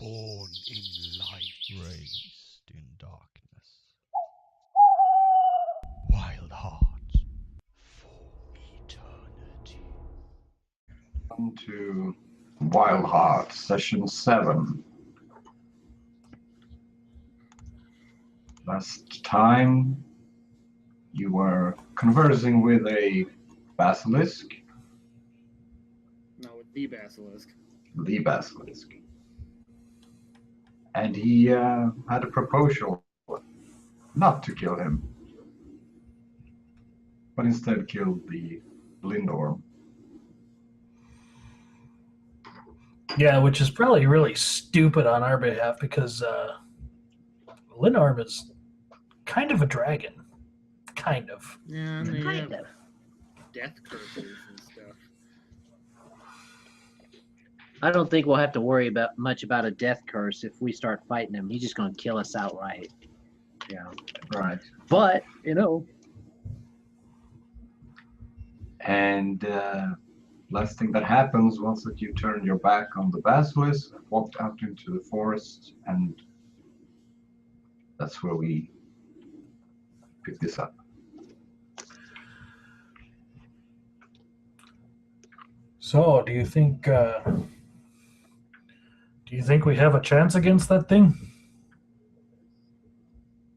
born in light, raised in darkness. Wildheart for eternity. Welcome to Wildheart Session 7. Last time you were conversing with a basilisk. No, the basilisk. The basilisk. And he had a proposal not to kill him, but instead killed the Lindorm. Yeah, which is probably really stupid on our behalf because Lindorm is kind of a dragon. Kind of. Yeah, and they Kind have of. death curses and stuff. I don't think we'll have to worry much about a death curse if we start fighting him. He's just going to kill us outright. Yeah. Right. But, you know. And last thing that happens was that you turned your back on the basilisk, walked out into the forest, and that's where we pick this up. So, do you think we have a chance against that thing?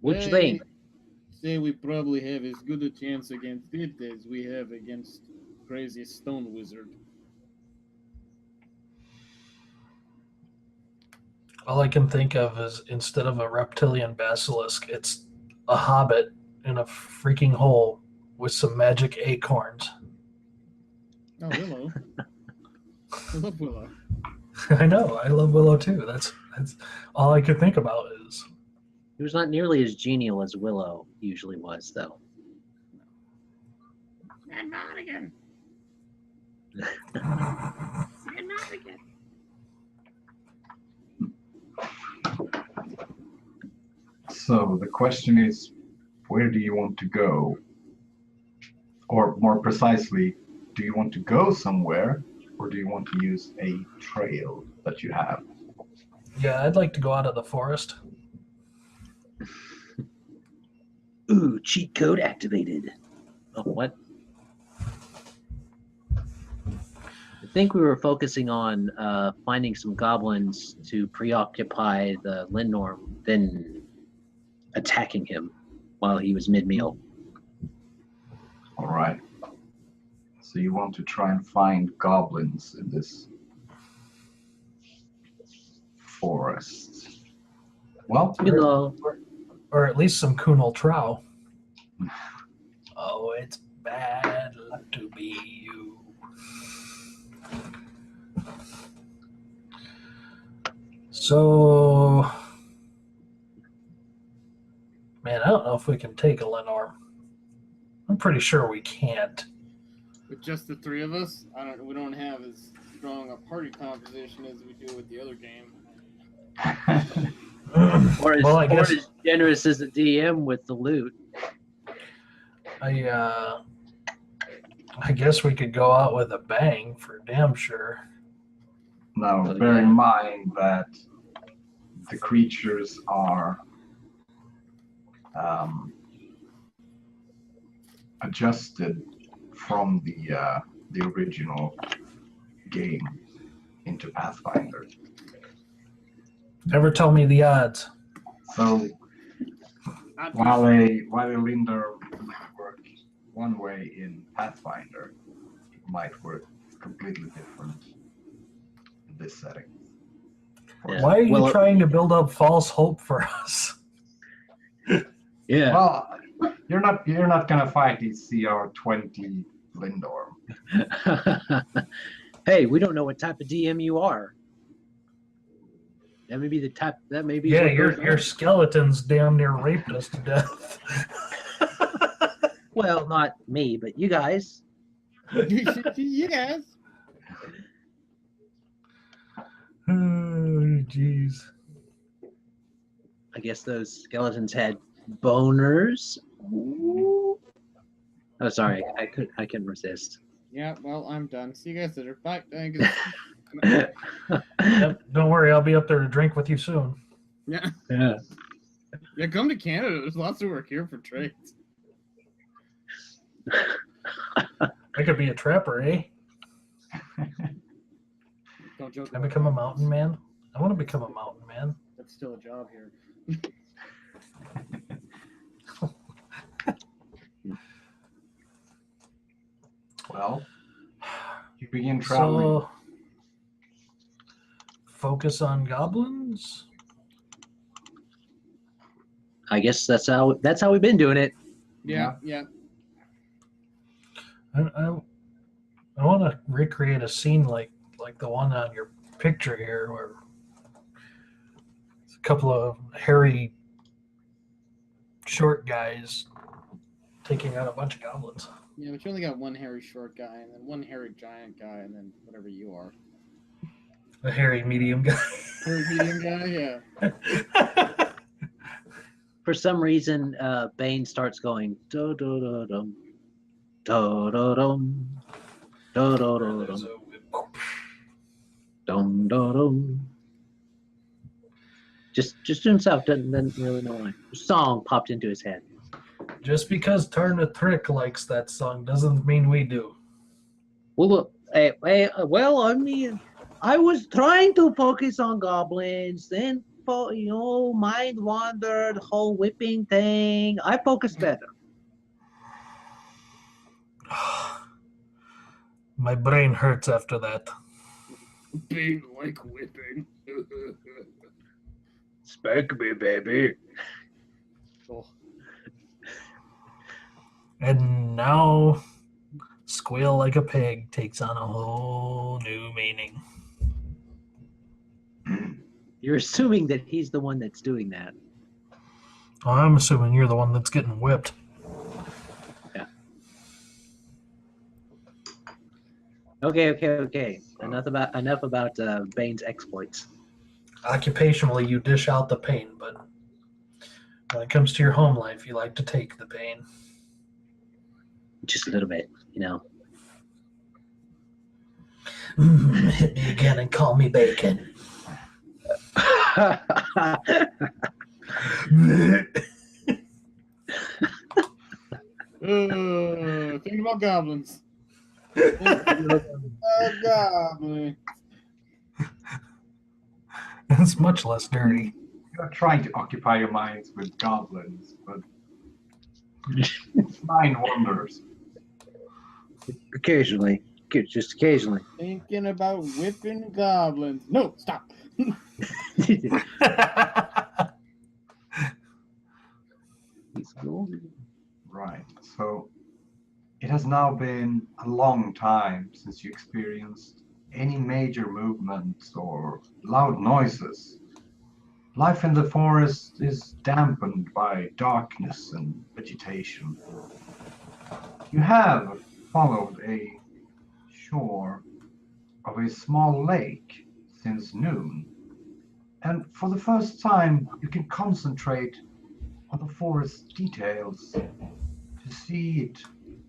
What you think? Say we probably have as good a chance against it as we have against crazy stone wizard. All I can think of is instead of a reptilian basilisk, it's a hobbit in a freaking hole with some magic acorns. Oh, Willow. I love Willow. I know, I love Willow too. That's all I could think about is. He was not nearly as genial as Willow usually was, though. And not again. And not again. So the question is, where do you want to go? Or more precisely, do you want to go somewhere, or do you want to use a trail that you have? Yeah, I'd like to go out of the forest. Ooh, cheat code activated. Oh, what? I think we were focusing on finding some goblins to preoccupy the Lindorm, then attacking him while he was mid-meal. All right. So you want to try and find goblins in this forest. Well, You know, Or at least some Kunal Trow. Oh, it's bad luck to be you. So, man, I don't know if we can take a Lindorm. I'm pretty sure we can't. With just the three of us, we don't have as strong a party composition as we do with the other game. or as, Well, I guess- or as generous as the DM with the loot. I guess we could go out with a bang for damn sure. now, bear in mind that the creatures are adjusted from the original game into Pathfinder. Never tell me the odds. So while a Linder might work one way in Pathfinder, it might work completely different in this setting. Yeah. Why are you Well, trying to build up false hope for us? Yeah. Well, you're not gonna fight these CR20 Lindorm. Hey, we don't know what type of DM you are. That may be the type. That may be. Yeah, what your goes skeletons damn near raped us to death. on. Well, not me, but you guys. Yes. Oh, jeez. I guess those skeletons had boners. Ooh. Oh, sorry, I couldn't resist. Yeah, well, I'm done. See you guys later. Bye. Thanks. Yep, don't worry, I'll be up there to drink with you soon. Yeah. Yeah. Yeah, come to Canada. There's lots of work here for trades. I could be a trapper, eh? Don't joke. I about become a that. mountain man. I want to become a mountain man. That's still a job here. Well, you begin traveling. So, focus on goblins. I guess that's how we've been doing it. Yeah. I want to recreate a scene like the one on your picture here, where it's a couple of hairy, short guys taking out a bunch of goblins. Yeah, but you only got one hairy short guy, and then one hairy giant guy, and then whatever you are. A hairy medium guy. Hairy medium guy, yeah. For some reason, Bane starts going do do do dum do do dum do do do dum dum do dum. Just to himself, doesn't really know why. The song popped into his head. Just because Turn the Trick likes that song doesn't mean we do. Well, look, well, I mean, I was trying to focus on goblins, then mind wandered, whole whipping thing. I focused better. My brain hurts after that. Being like whipping. Spank me, baby. Oh. And now, Squeal Like a Pig takes on a whole new meaning. You're assuming that he's the one that's doing that. Oh, I'm assuming you're the one that's getting whipped. Yeah. Okay. Enough about Bane's exploits. Occupationally, you dish out the pain, but when it comes to your home life, you like to take the pain. Just a little bit, Hit me again and call me bacon. Think about goblins. Goblin. It's much less dirty. You're trying to occupy your minds with goblins, but mind wanders. Occasionally. Just occasionally. Thinking about whipping goblins. No, stop. He's cool. Right. So it has now been a long time since you experienced any major movements or loud noises. Life in the forest is dampened by darkness and vegetation. You have followed a shore of a small lake since noon, and for the first time you can concentrate on the forest details to see it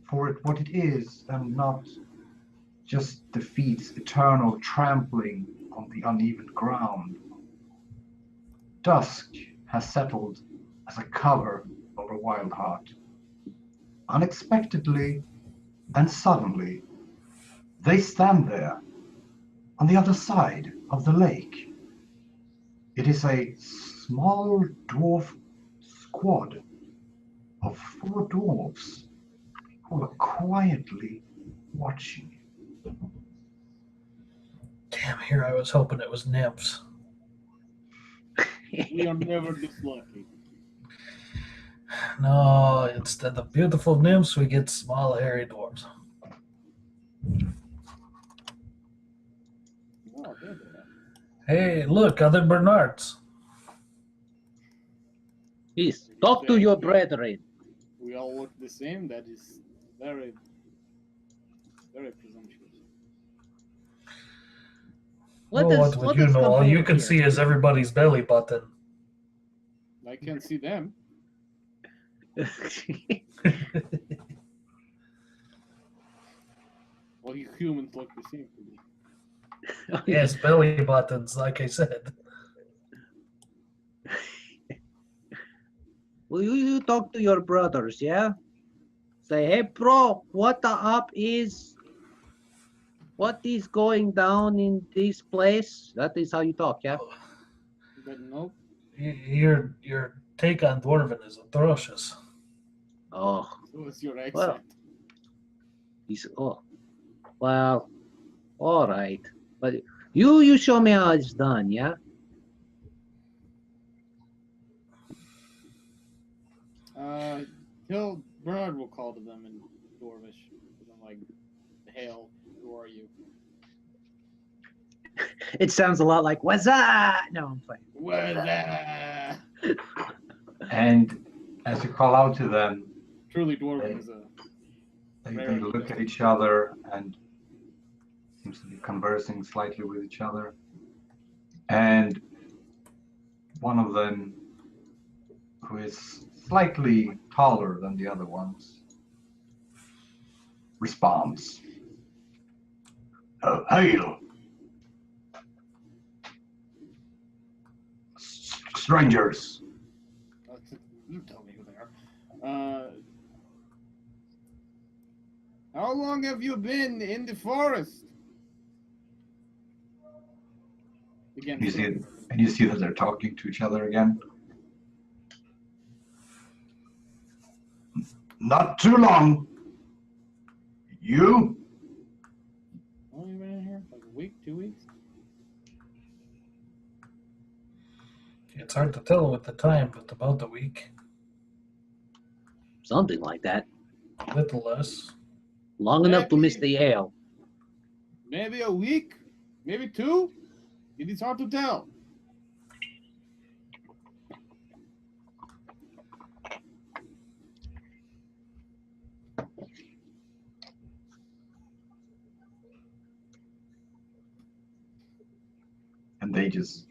for what it is and not just the feet's eternal trampling on the uneven ground. Dusk has settled as a cover over Wildheart. Unexpectedly and suddenly, they stand there on the other side of the lake. It is a small dwarf squad of 4 dwarves who are quietly watching you. Damn, here I was hoping it was nymphs. We are never this lucky. No, instead of beautiful nymphs, we get small, hairy dwarves. Oh, there they are. Hey, look, other Bernards. Please, talk to your brethren. We all look the same. That is very, very presumptuous. What would you know? All you can see is everybody's belly button. I can't see them. Well, you humans look the same to me. Yes, belly buttons, like I said. Will you talk to your brothers, yeah? Say, hey, bro, what is going down in this place? That is how you talk, yeah? But nope. Your take on Dwarven is atrocious. Oh, So what's your accent? well, well, all right. But you show me how it's done, yeah? Bernard will call to them in Dwarvish. I'm like, hail, who are you? It sounds a lot like, what's that? No, I'm playing. What's that? And as you call out to them, Truly, Dwarven is a. they look at each other and seems to be conversing slightly with each other. And one of them, who is slightly taller than the other ones, responds. Hail! Strangers! You tell me who they are. How long have you been in the forest? Again, You see that they're talking to each other again. Not too long. You? How long have you been in here? Like a week, 2 weeks? It's hard to tell with the time, but about a week. Something like that. A little less. Long enough to miss the ale. Maybe a week? Maybe 2? It is hard to tell. And they just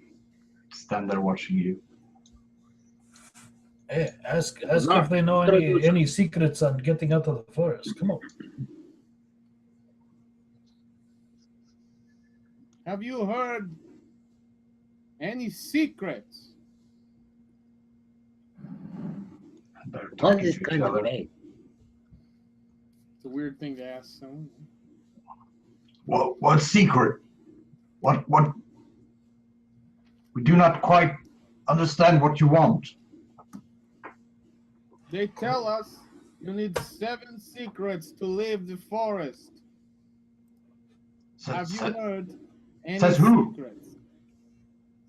stand there watching you. Hey, ask if they know any secrets on getting out of the forest. Come on. Have you heard any secrets? And they're What talking is to each kind of other. vague? It's a weird thing to ask someone. What secret? What? We do not quite understand what you want. They tell us you need 7 secrets to leave the forest. Have you heard any says who? secrets?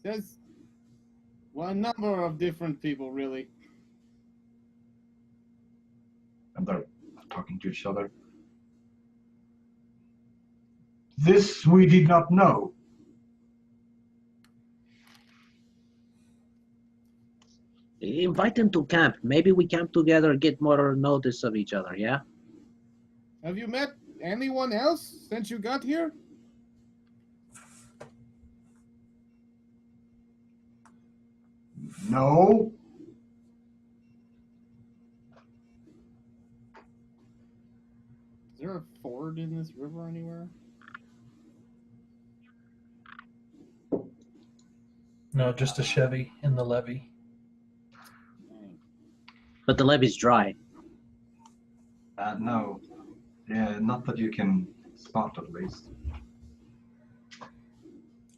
Says, well, a number of different people, really. And they're talking to each other. This we did not know. Invite them to camp. Maybe we camp together, get more notice of each other, yeah? Have you met anyone else since you got here? No. Is there a ford in this river anywhere? No, just a Chevy in the levee. But the levee's dry. No. Yeah, not that you can spot at least.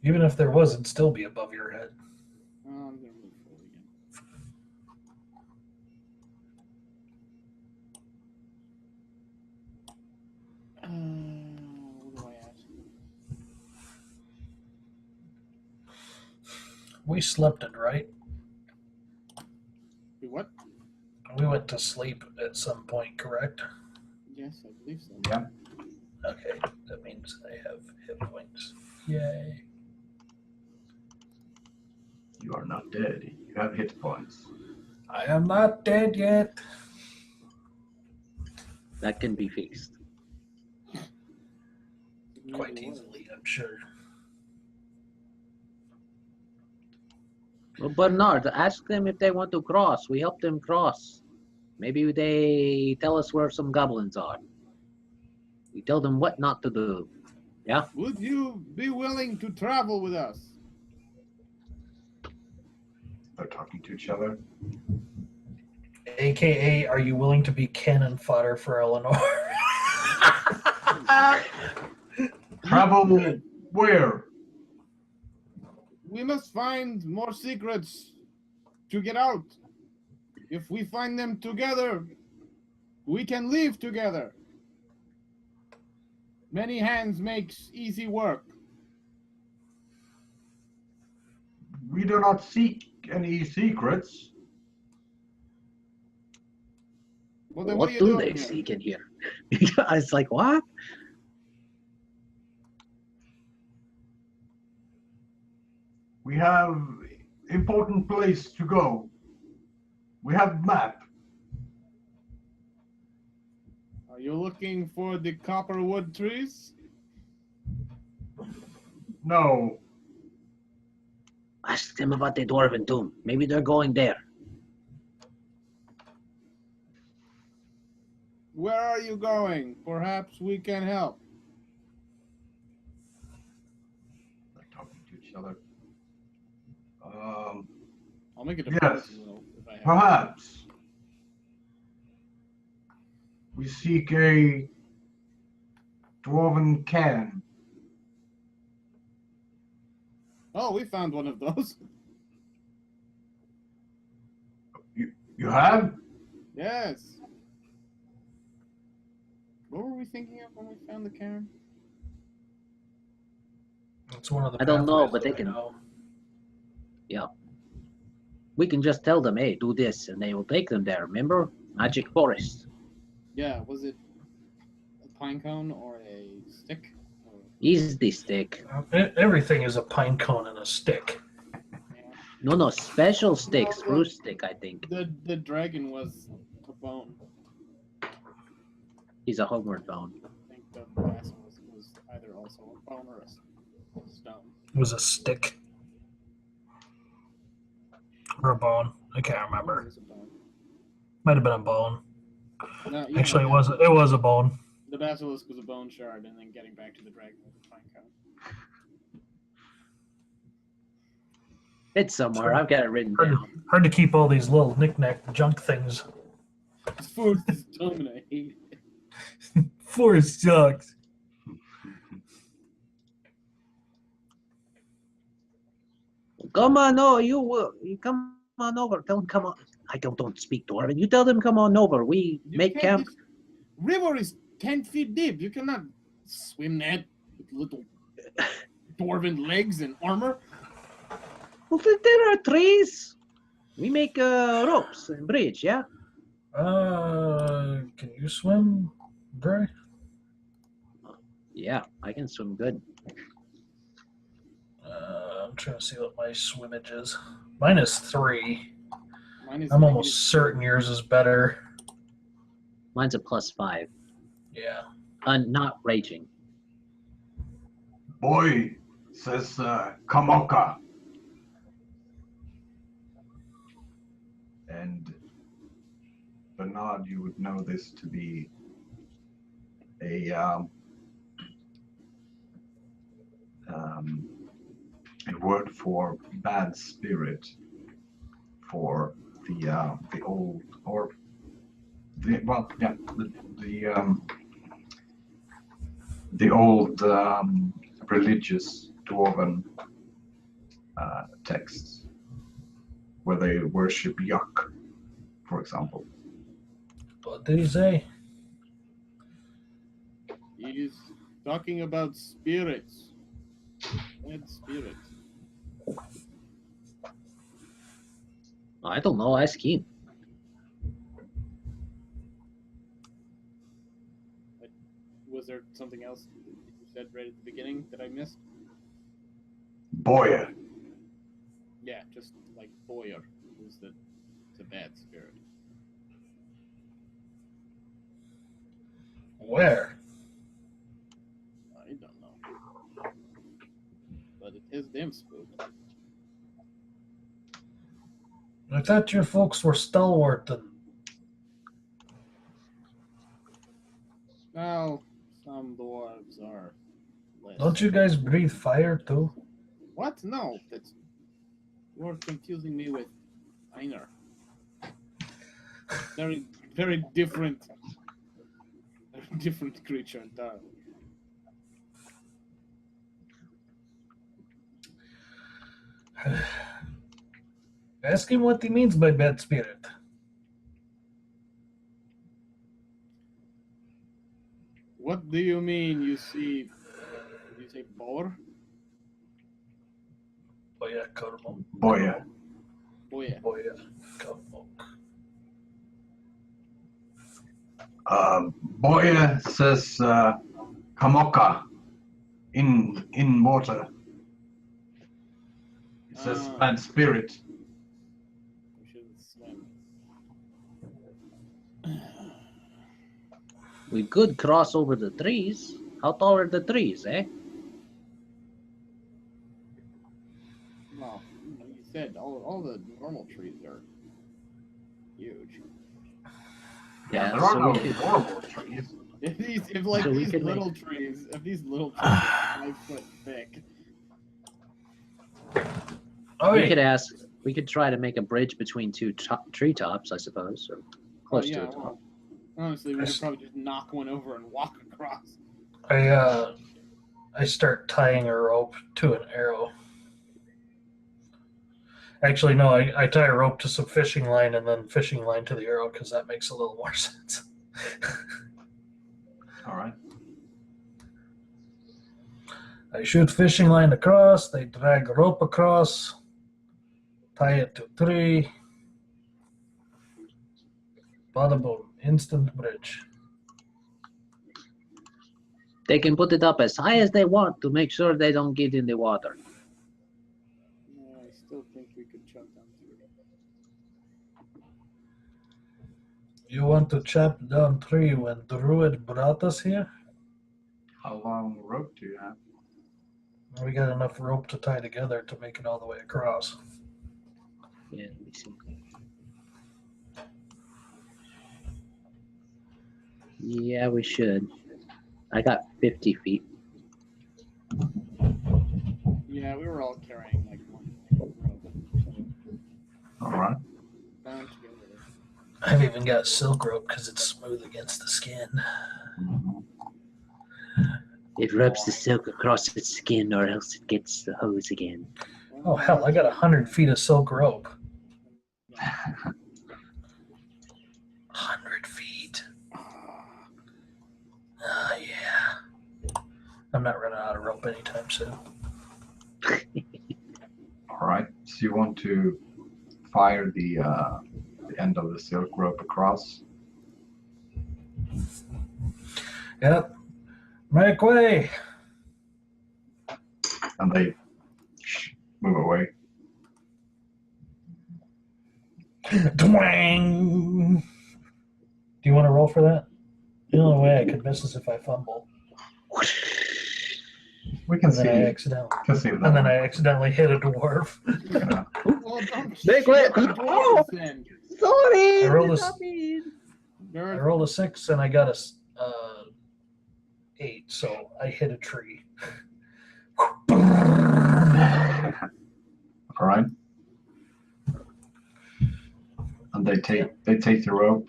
Even if there was, it'd still be above your head. Oh, I'm gonna move forward again. What do I ask? We slept it, right? Do what? We went to sleep at some point, correct? Yes, I believe so. Yeah. Okay, that means I have hit points. Yay. You are not dead. You have hit points. I am not dead yet. That can be fixed. Quite easily, I'm sure. Well, Bernard, ask them if they want to cross. We help them cross. Maybe they tell us where some goblins are. We tell them what not to do. Would you be willing to travel with us? They're talking to each other. AKA, are you willing to be cannon fodder for Eleanor? Travel where? We must find more secrets to get out. If we find them together, we can leave together. Many hands makes easy work. We do not seek any secrets. Well, then What are you do doing they here? seek in here? I was like, what? We have important place to go. We have map. Are you looking for the copperwood trees? No. Ask them about the Dwarven Tomb. Maybe they're going there. Where are you going? Perhaps we can help. They're talking to each other. I'll make it a Yes. bonus roll if I have. Perhaps. We seek a dwarven cannon. Oh, we found one of those. You have? Yes. What were we thinking of when we found the cairn? It's one of the I don't know, pathways but they that I can- know. Yeah. We can just tell them, hey, do this, and they will take them there. Remember? Magic Forest. Yeah, was it a pine cone or a stick? Or, Easy stick. Everything is a pine cone and a stick. yeah. No, special stick. No, Spruce stick, I think. The dragon was a bone. He's a homeward bound. I think the basilisk was either also a bone or a stone. It was a stick. Or a bone. I can't It remember. was a bone. Might have been a bone. No, you Actually, know, it was a bone. The basilisk was a bone shard, and then getting back to the dragon was a pine cone. It's somewhere. I've got it written Hard down. to, hard to keep all these little knick-knack junk things. This food is dumb, and I hate it. Forest sucks. Come on, no, you come on over. Tell them come on. I don't speak Dwarven. You tell them come on over. We You make can't- camp. this river is 10 feet deep. You cannot swim that with little dwarven legs and armor. Well, there are trees. We make ropes and bridge, yeah? Can you swim, Bray? Yeah, I can swim good. I'm trying to see what my swimmage is. Mine is 3. Mine is I'm negative- almost certain yours is better. Mine's a +5. Yeah. Not raging. Boy, says Kamoka. And Bernard, you would know this to be a word for bad spirit for the old or the old religious dwarven texts where they worship Yuck, for example. What did he say? He's talking about spirits. Bad spirits. I don't know. Ask him. Was there something else that you said right at the beginning that I missed? Boy, Yeah, just like Boyer, who's it's a bad spirit. Where? I don't know. But it is damn spooked. I thought your folks were stalwart and Well, some dwarves are less. Don't you guys breathe fire too? What? No, that's you're confusing me with Einar. Very, very different creature entirely. Ask him what he means by bad spirit. What do you mean? You see? You say boar? Boya Kormok. Boya. Boya. Boya Kormok. Boya says kamoka in water. It says bad spirit. We shouldn't swim. We could cross over the trees. How tall are the trees, eh? Well, you said all the normal trees are huge. Yeah, there are so no we could- normal trees. If these So we these could little trees, if these little trees are 5 foot thick, Oh, we wait. could ask. We could try to make a bridge between two treetops, I suppose, or close to yeah, it. well, honestly, we could probably just knock one over and walk across. I start tying a rope to an arrow. Actually, no, I tie a rope to some fishing line and then fishing line to the arrow because that makes a little more sense. All right. I shoot fishing line across, they drag rope across, tie it to a tree. Bada boom, instant bridge. They can put it up as high as they want to make sure they don't get in the water. No, I still think we could chop down through. You want to chop down tree when Druid brought us here? How long rope do you have? We got enough rope to tie together to make it all the way across. Yeah, let me see. Yeah, we should. I got 50 feet. Yeah, we were all carrying like one rope, so All right. bound together. I've even got silk rope because it's smooth against the skin. Mhm. It rubs the silk across its skin, or else it gets the hose again. Oh hell, I got 100 feet of silk rope. 100 feet. Yeah. I'm not running out of rope anytime soon. All right. So you want to fire the end of the silk rope across? Yep. Make way. And they move away. Twang. Do you want to roll for that? The only way I could miss is if I fumble. We can And then I see. accidentally, Can see that. and then I accidentally hit a dwarf. Yeah. Well, don't Make shoot way. the dwarves then. Sorry! I rolled did a- not mean. I rolled a 6 and I got a 8, so I hit a tree. All right. And they take the rope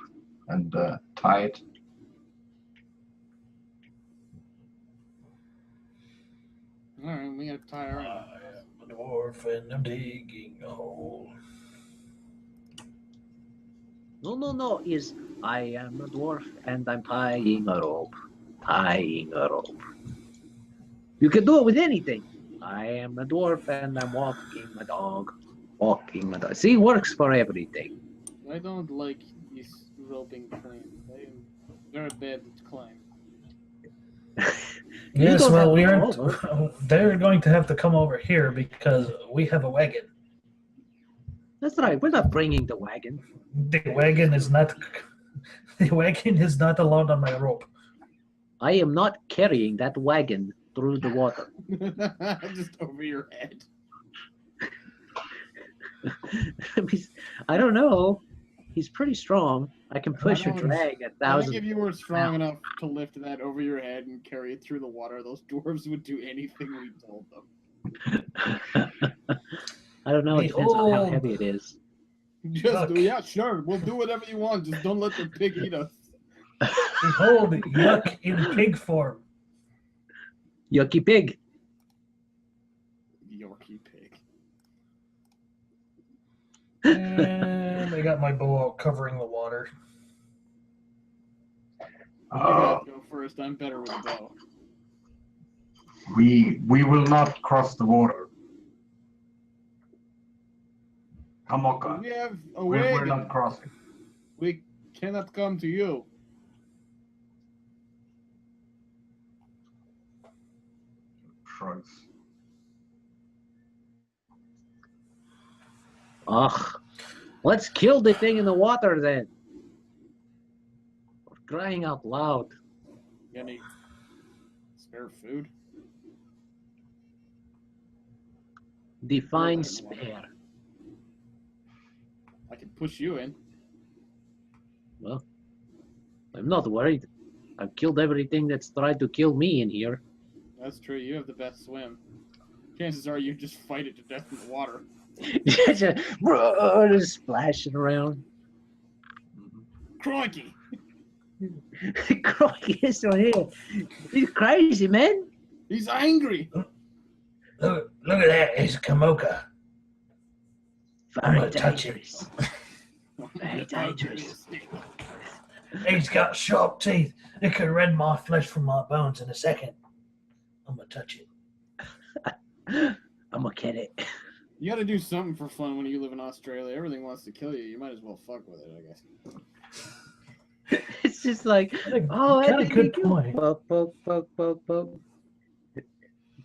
and tie it. All right, we gotta tie her I up. am a dwarf and I'm digging a hole. No. Is I am a dwarf and I'm tying a rope. Tying a rope. You can do it with anything. I am a dwarf and I'm walking my dog. Walking my dog. See, works for everything. I don't like these roping claims. They're bad at climb. You Yes, don't well, have we to aren't. go over. They're going to have to come over here because we have a wagon. That's right. We're not bringing the wagon. The wagon is not. The wagon is not allowed on my rope. I am not carrying that wagon through the water. Just over your head. I don't know. He's pretty strong. I can push or drag 1,000. I think if you were strong enough to lift that over your head and carry it through the water, those dwarves would do anything we told them. I don't know. It depends on how heavy it is. Just yeah, sure. We'll do whatever you want. Just don't let the pig eat us. Behold, yuck in pig form. Yucky pig. Yorkie pig. And I got my bow out covering the water. You guys go first. I'm better with a bow. We will not cross the water. Kamoka. We have a We're wagon. not crossing. We cannot come to you. Shrugs. Ugh. Let's kill the thing in the water then. For crying out loud. You got any spare food? Define Well, spare. I can push you in. Well, I'm not worried. I've killed everything that's tried to kill me in here. That's true. You have the best swim. Chances are you just fight it to death in the water. Just splashing around. Crikey! Crikey, this one here. He's crazy, man. He's angry. Look at that. It's Kamoka. I'm Very gonna touch it. dangerous. Very dangerous. He's got sharp teeth. It could rend my flesh from my bones in a second. I'm gonna touch it. I'm gonna get it. You gotta do something for fun when you live in Australia. Everything wants to kill you. You might as well fuck with it, I guess. It's just like, oh, Kind of good point. Poke, poke, poke, poke, poke.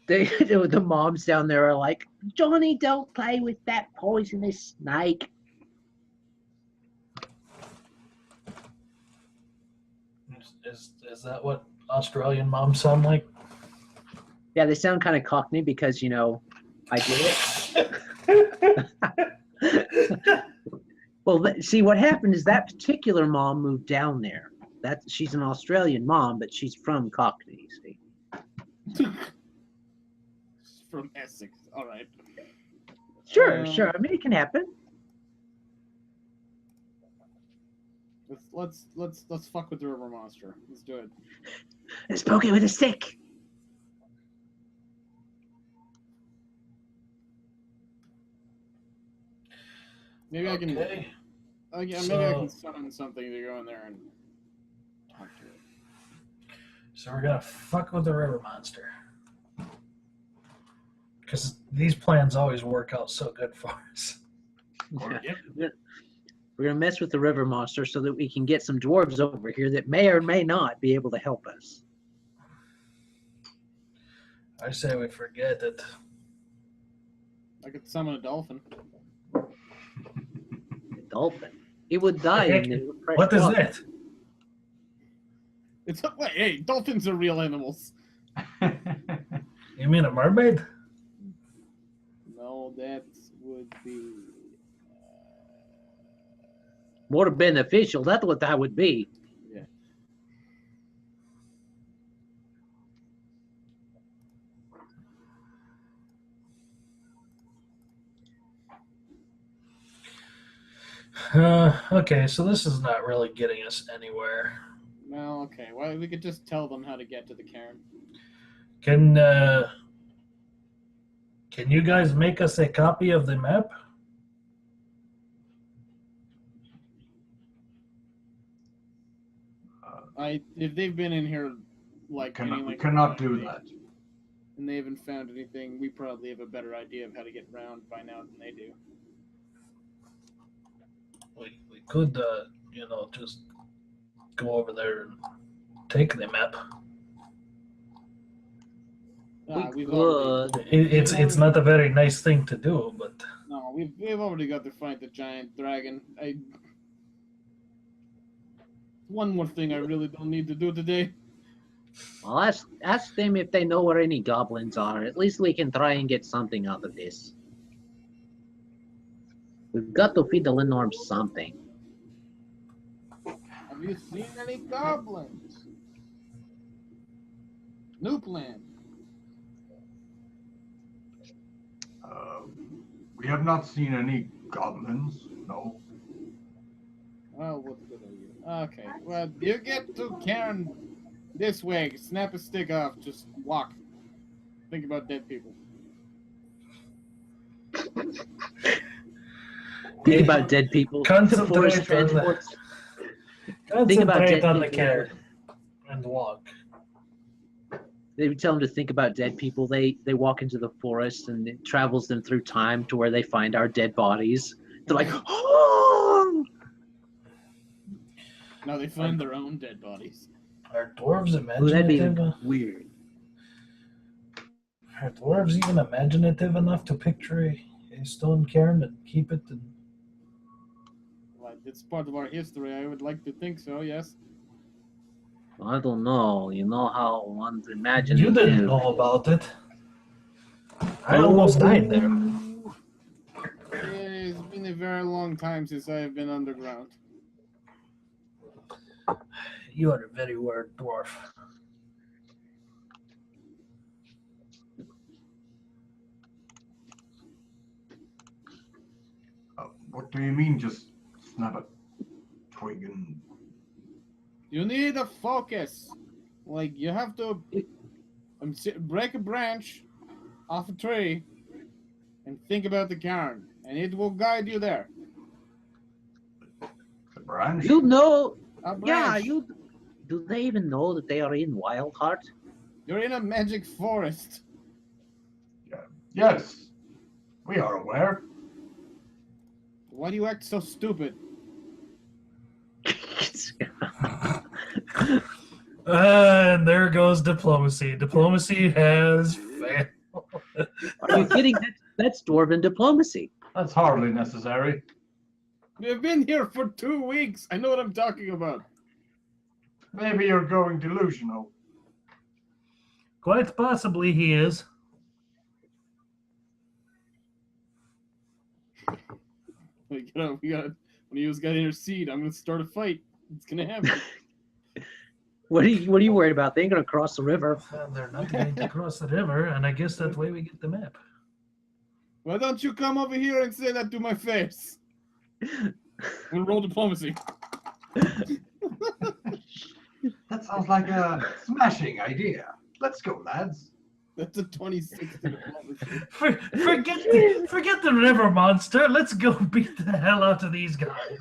The moms down there are like, Johnny, don't play with that poisonous snake. Is that what Australian moms sound like? Yeah, they sound kind of cockney because, you know, I did it. Well, see, what happened is that particular mom moved down there. She's an Australian mom, but she's from Cockney, see. From Essex. All right. Sure. I mean, it can happen. Let's fuck with the river monster. Let's do it. Let's poke it with a stick. Maybe I can. Okay. Maybe I can summon something to go in there and talk to it. So we're gonna fuck with the river monster. Because these plans always work out so good for us. Yep. We're gonna mess with the river monster so that we can get some dwarves over here that may or may not be able to help us. I say we forget it. I could summon a dolphin. A dolphin. It would die in the fresh What is water. that? It's like, hey, dolphins are real animals. You mean a mermaid? No, that would be. More beneficial. That's what that would be. Yeah. Okay, so this is not really getting us anywhere. No, okay. Well, we could just tell them how to get to the cairn. Can you guys make us a copy of the map? If they've been in here like we cannot do that. and they haven't found anything, we probably have a better idea of how to get around by now than they do. We could, just go over there and take the map. We've Good. It's not a very nice thing to do, but No, we've already got to fight the giant dragon. One more thing I really don't need to do today. Well, ask them if they know where any goblins are. At least we can try and get something out of this. We've got to feed the Lindorm something. you seen any goblins? New plan. We have not seen any goblins, no. Oh, what good are you? Okay, well, you get to Cairn this way. Snap a stick off. Just walk. Think about dead people. Think about dead people. The forest Concentrate on transports. the, Think about concentrate dead on the people. care and walk. They would tell them to think about dead people. They walk into the forest and it travels them through time to where they find our dead bodies. They're like, oh! Now they find their own dead bodies. Are dwarves Ooh, that'd be imaginative? weird. Are dwarves even imaginative enough to picture a stone cairn and keep it? And Well, it's part of our history. I would like to think so. Yes. I don't know. You know how one's imaginative. you didn't know about it. I almost died there. It's been a very long time since I have been underground. You are a very weird dwarf. What do you mean, just snap a twig and... You need a focus. Like, you have to break a branch off a tree and think about the cairn, and it will guide you there. The branch? You know, A yeah, branch. do they even know that they are in Wildheart? You're in a magic forest. Yes, we are aware. Why do you act so stupid? And there goes diplomacy. Diplomacy has failed. Are you kidding? That's dwarven diplomacy. That's hardly necessary. We've been here for 2 weeks. I know what I'm talking about. Maybe you're going delusional. Quite possibly he is. Like, we gotta, when you guys intercede, I'm gonna start a fight. It's gonna happen. What are you worried about? They ain't gonna cross the river. They're not going to cross the river, and I guess that way we get the map. Why don't you come over here and say that to my face? We'll roll diplomacy. That sounds like a smashing idea. Let's go, lads. That's a 26 to diplomacy. Forget the river monster. Let's go beat the hell out of these guys.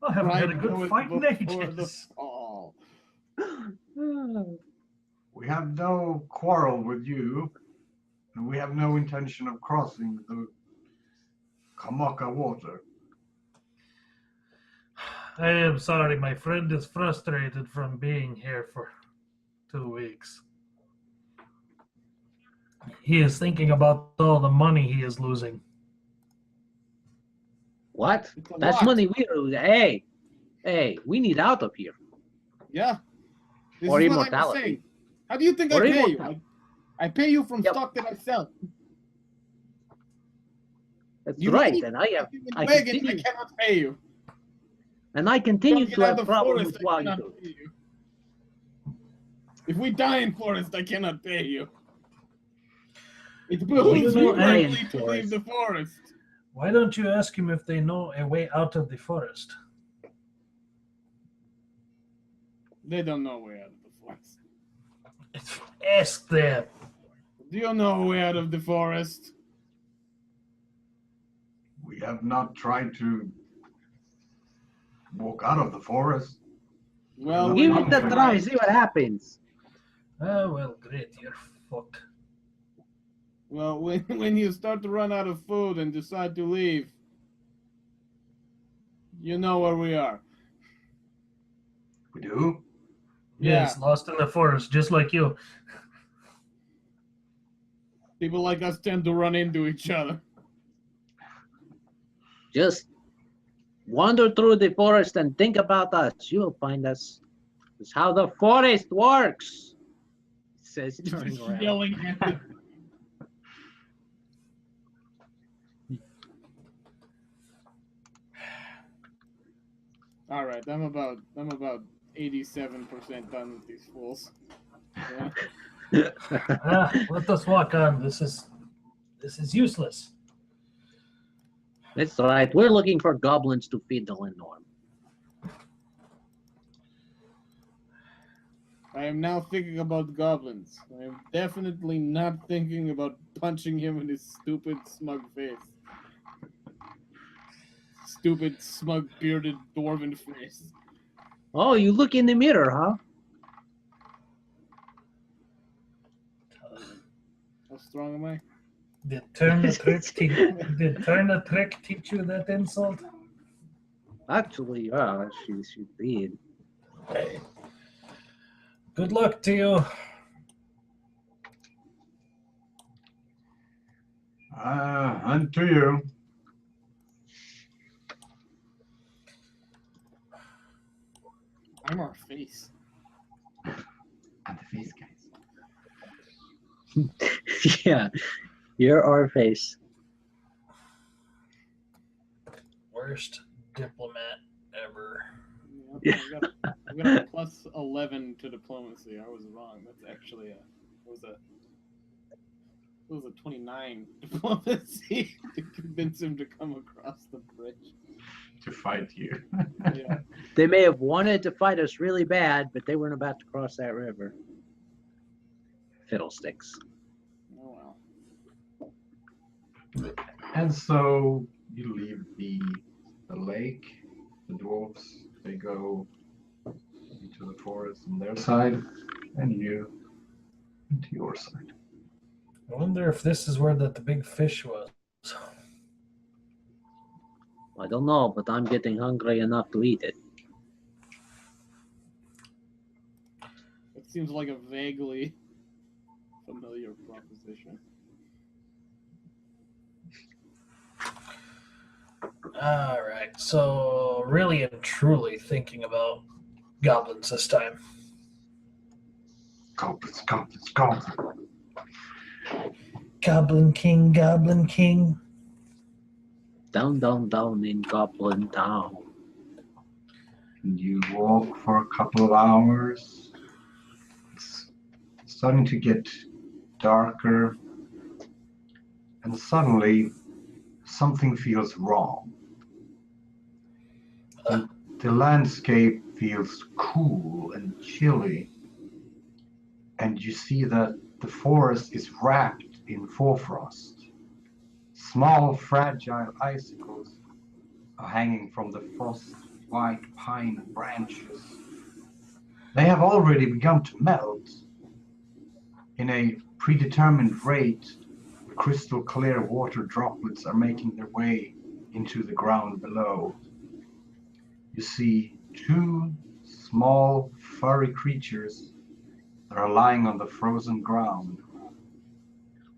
I haven't had a good fight in ages. We have no quarrel with you, and we have no intention of crossing the Kamaka water. I am sorry, my friend is frustrated from being here for 2 weeks. He is thinking about all the money he is losing. What? It's a That's lot. money we lose. Hey, we need out of here. Yeah. This Or is what I'm immortality. saying. How do you think Or I pay you? immortality. I pay you from Yep. stock that I sell. That's You right, need and I If you I wagon, I continue- cannot pay you. continue Don't get to out have of the problems forest, with I cannot Wagyu. pay you. If we die in forest, I cannot pay you. It behooves you you die in greatly to forest. leave the forest. Why don't you ask him if they know a way out of the forest? They don't know a way out of the forest. Ask them. Do you know a way out of the forest? We have not tried to walk out of the forest. Well, Give Give me it a try, see what happens. Oh, well, great, you're fucked. Well, when you start to run out of food and decide to leave, you know where we are. We do? Yes, lost in the forest, just like you. People like us tend to run into each other. Just wander through the forest and think about us. You'll find us. It's how the forest works. He says, turning around. Yelling at it. All right, I'm about 87% done with these fools. Yeah. Let us walk on. This is useless. That's right. We're looking for goblins to feed the Lindorm. I am now thinking about goblins. I am definitely not thinking about punching him in his stupid, smug face. Stupid, smug, bearded, dwarven face. Oh, you look in the mirror, huh? How strong am I? Did turn the trick teach you that insult? Actually, she did. Hey. Good luck to you. And to you. I'm our face. And the face guys. Yeah, you're our face. Worst diplomat ever. Yep, I got a plus 11 to diplomacy. I was wrong. That's actually it was a 29 diplomacy to convince him to come across the bridge. To fight you. Yeah. They may have wanted to fight us really bad, but they weren't about to cross that river. Fiddlesticks. Oh well. And so you leave the lake. The dwarves, they go into the forest on their side, and you into your side. I wonder if this is where the big fish was. I don't know, but I'm getting hungry enough to eat it. It seems like a vaguely familiar proposition. All right, so really and truly thinking about goblins this time. Goblins, goblins, goblins. Goblin King, Goblin King. Down, down, down in Goblin Town. And you walk for a couple of hours. It's starting to get darker. And suddenly, something feels wrong. The landscape feels cool and chilly. And you see that the forest is wrapped in hoarfrost. Small, fragile icicles are hanging from the frost-white pine branches. They have already begun to melt. In a predetermined rate, the crystal clear water droplets are making their way into the ground below. You see two small, furry creatures that are lying on the frozen ground.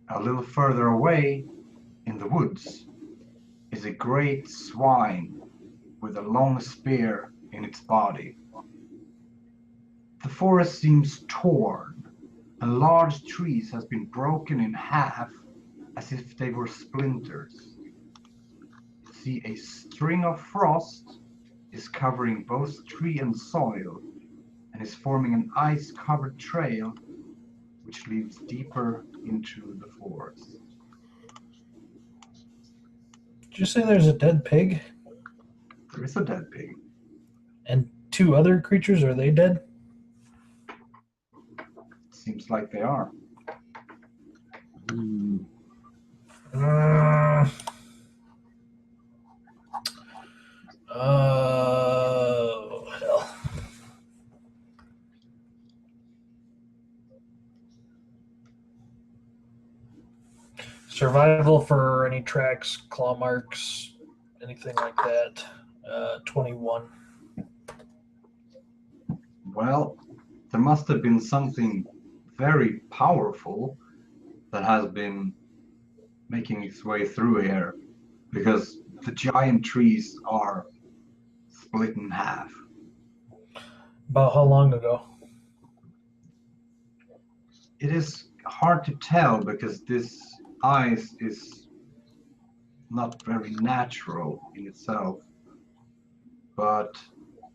A little further away, in the woods, is a great swine with a long spear in its body. The forest seems torn, and large trees have been broken in half as if they were splinters. You see a string of frost is covering both tree and soil, and is forming an ice-covered trail which leads deeper into the forest. Did you say there's a dead pig? There is a dead pig. And two other creatures, are they dead? Seems like they are. Oh, hell. Survival for any tracks, claw marks, anything like that. 21. Well, there must have been something very powerful that has been making its way through here, because the giant trees are split in half. About how long ago? It is hard to tell because this ice is not very natural in itself, but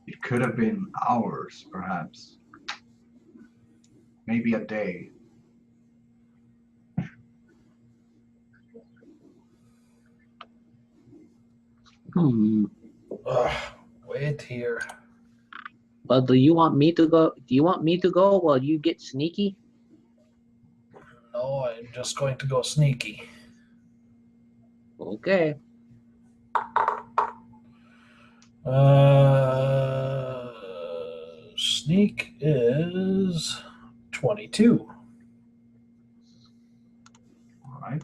It could have been hours, perhaps. Maybe a day. Wait here. Well, do you want me to go? Do you want me to go while you get sneaky? No, I'm just going to go sneaky. Okay. Sneak is 22. All right.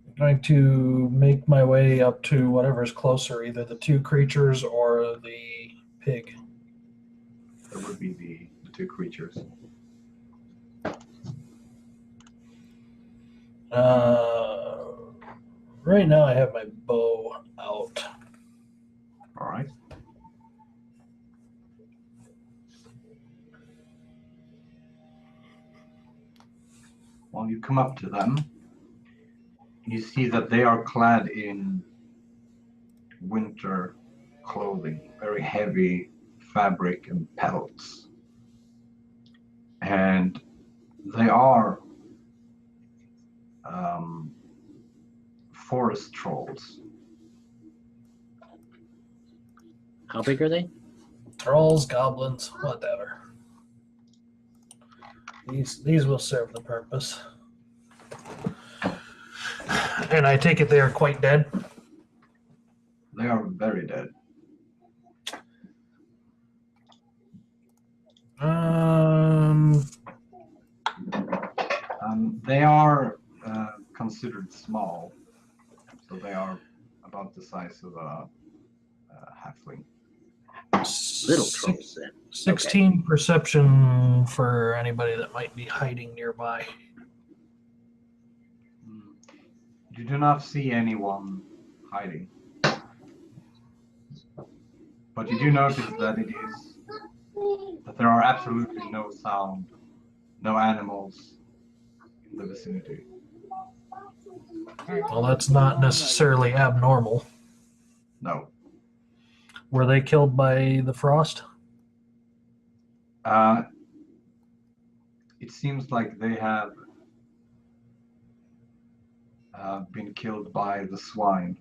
I'm going to make my way up to whatever's closer, either the two creatures or the pig. That would be the two creatures. Right now I have my bow out. All right. While you come up to them, you see that they are clad in winter clothing, very heavy fabric and pelts. And they are forest trolls. How big are they? Trolls, goblins, whatever. These will serve the purpose. And I take it they are quite dead. They are very dead. They are considered small, so they are about the size of a halfling. Little trolls then. 16 perception for anybody that might be hiding nearby. You do not see anyone hiding, but you do notice that that there are absolutely no sound, no animals in the vicinity. Well, that's not necessarily abnormal. No. Were they killed by the frost? It seems like they have been killed by the swine.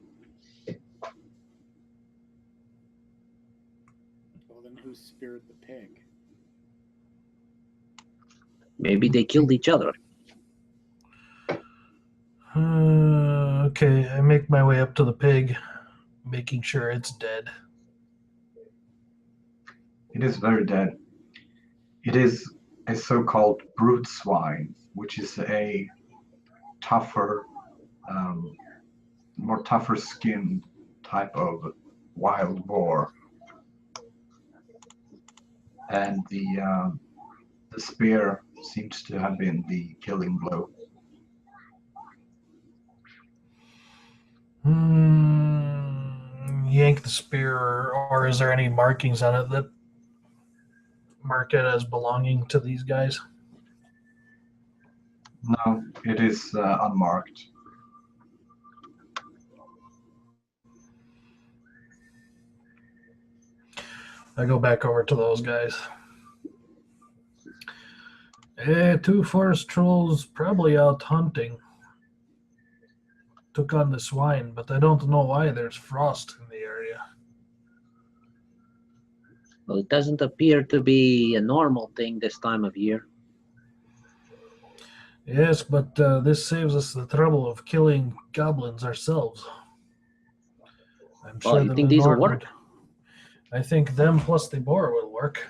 Well, then who speared the pig? Maybe they killed each other. Okay, I make my way up to the pig, making sure it's dead. It is very dead. It is a so-called brute swine, which is a tougher, more tougher skinned type of wild boar. And the spear seems to have been the killing blow. Yank the spear, or is there any markings on it that mark it as belonging to these guys? No, it is unmarked. I go back over to those guys. Two forest trolls probably out hunting. Took on the swine, but I don't know why there's frost in the area. Well, it doesn't appear to be a normal thing this time of year. Yes, but this saves us the trouble of killing goblins ourselves. I'm Well, sure you the think these will Lenore work? I think them plus the boar will work.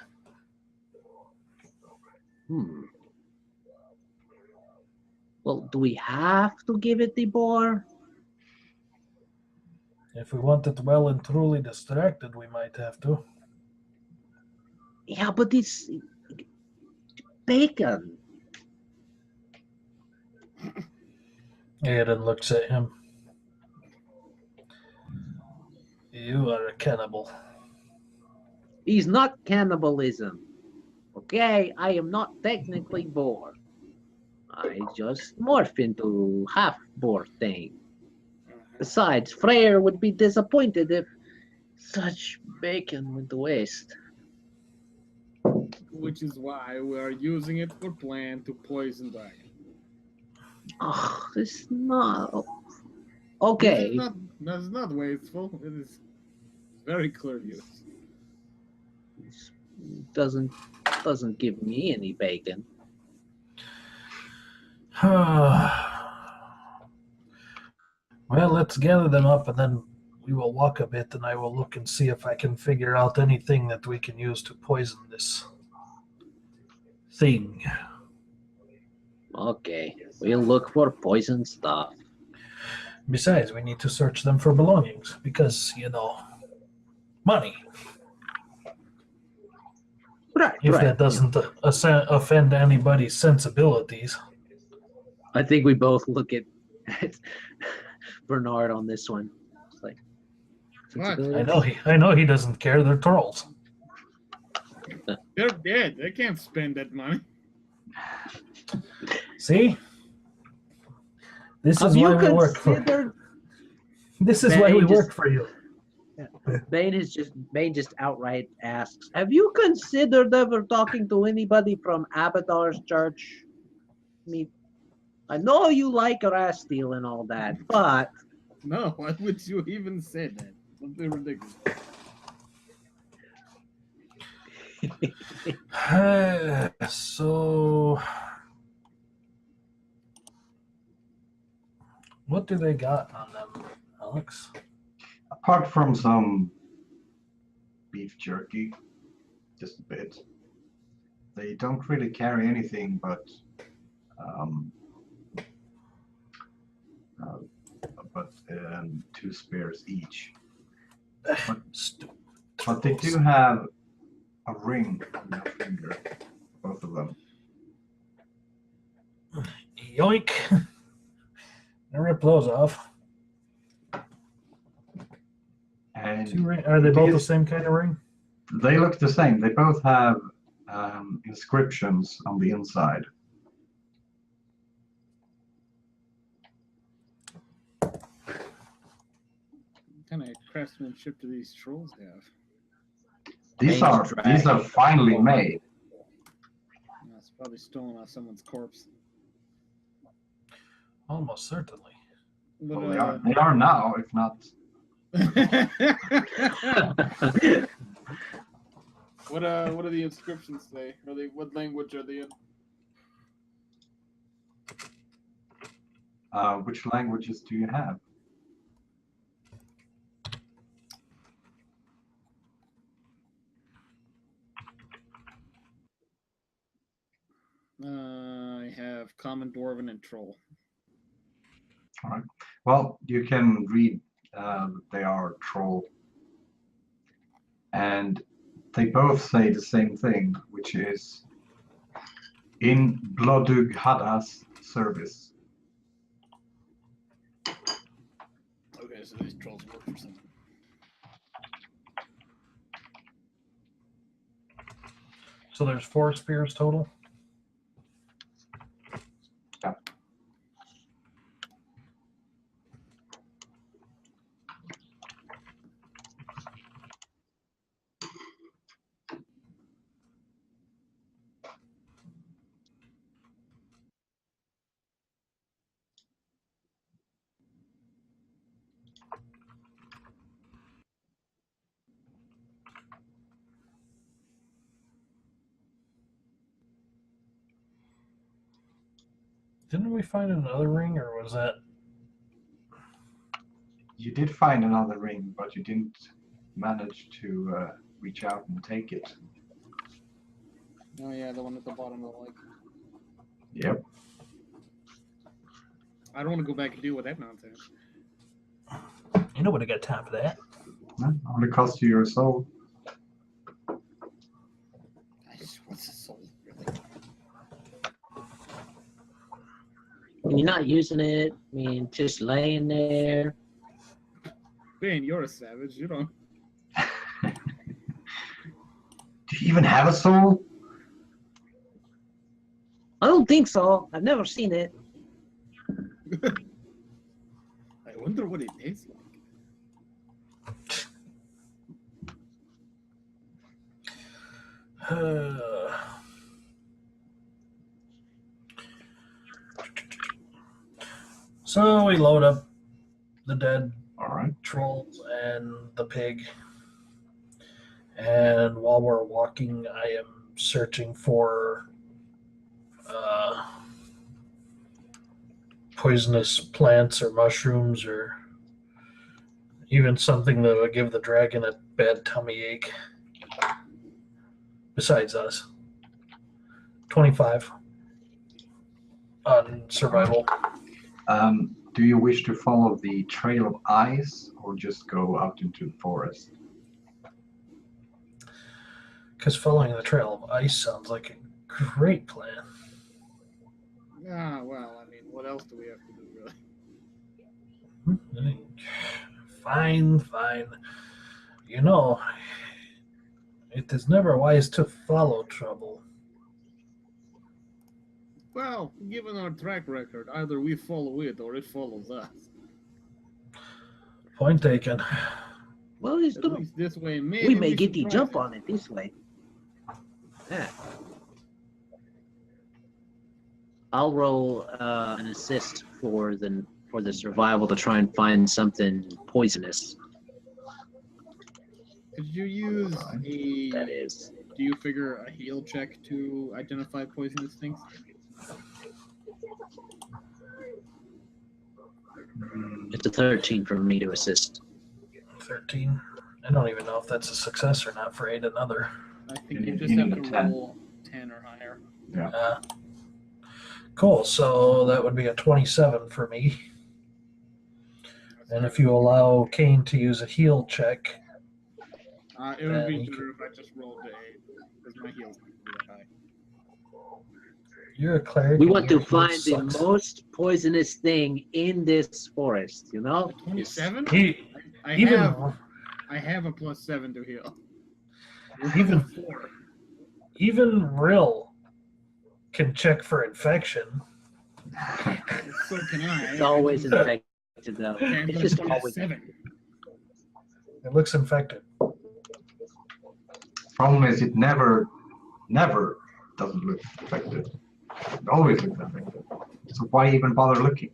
Well, do we have to give it the boar? If we want it well and truly distracted, we might have to. Yeah, but it's bacon. Aiden looks at him. You are a cannibal. It's not cannibalism. Okay, I am not technically boar. I just morph into half boar thing. Besides, Freyr would be disappointed if Such bacon with the waste. Which is why we are using it for plan to poison dragon. Oh, this is not okay. This is not wasteful. It is very clear use. This doesn't give me any bacon. Well, let's gather them up and then we will walk a bit and I will look and see if I can figure out anything that we can use to poison this thing. Okay, we'll look for poison stuff. Besides, we need to search them for belongings because, money. Right, If right. that doesn't offend anybody's sensibilities. I think we both look at Bernard on this one. It's like, What? I know he doesn't care. They're trolls. They're dead. They can't spend that money. See? This is why we work for. This is why we work for you. Bane just outright asks, "Have you considered ever talking to anybody from Abadar's church? I mean, I know you like Rastil and all that, but No, why would you even say that? Something ridiculous. So, what do they got on them, Alex? Apart from some beef jerky, just a bit, they don't really carry anything but two spears each. But they do have a ring on their finger, both of them. Yoink! I rip those off. And Are they both the same kind of ring? they look the same. They both have inscriptions on the inside. What kind of craftsmanship do these trolls have? These are finely made. It's probably stolen off someone's corpse. Almost certainly. But, Well, they are now, if not. What do the inscriptions say? What language are they in? Which languages do you have? I have Common, Dwarven, and Troll. All right. Well, you can read they are troll. And they both say the same thing, which is in Vildhjarta's service. Okay, so these trolls work for something. So there's 4 spears total? Yeah. Didn't we find another ring, or was that... You did find another ring, but you didn't manage to reach out and take it. Oh yeah, the one at the bottom of the lake. Yep. I don't want to go back and deal with that nonsense. You know what, I got time for that. Only cost you your soul. What's the soul, really? when you're not using it, I mean, just laying there. Ben, you're a savage. You don't. Do you even have a soul? I don't think so. I've never seen it. I wonder what it tastes like. So we load up the dead All right. trolls and the pig. And while we're walking, I am searching for poisonous plants or mushrooms or even something that would give the dragon a bad tummy ache. Besides us. 25 on survival. Do you wish to follow the trail of ice or just go out into the forest? Because following the trail of ice sounds like a great plan. Ah, well, I mean, what else do we have to do, really? Fine. You know, it is never wise to follow trouble. Well, given our track record, either we follow it or it follows us. Point taken. Well, it's At good. least this way, maybe We may get the surprise jump him. on it this way. Yeah. I'll roll an assist for the survival to try and find something poisonous. Could you use a? That is. Do you figure a heal check to identify poisonous things? It's a 13 for me to assist. 13. I don't even know if that's a success or not for 8 another. I think you You just have need to 10. roll 10 or higher. Cool. So that would be a 27 for me. And if you allow Kane to use a heal check, It would be then you better if I just rolled the 8, because my heal's not really high. you're a cleric. We and want to your heal find the sucks. most poisonous thing in this forest, you know? 27? I Even have a +7 to heal. Even- 4. even Rill can check for infection. So can I. It's always infected, though. And It's it's just always 7. It looks infected. Problem is, it never doesn't look infected. It always looks infected. So why even bother looking?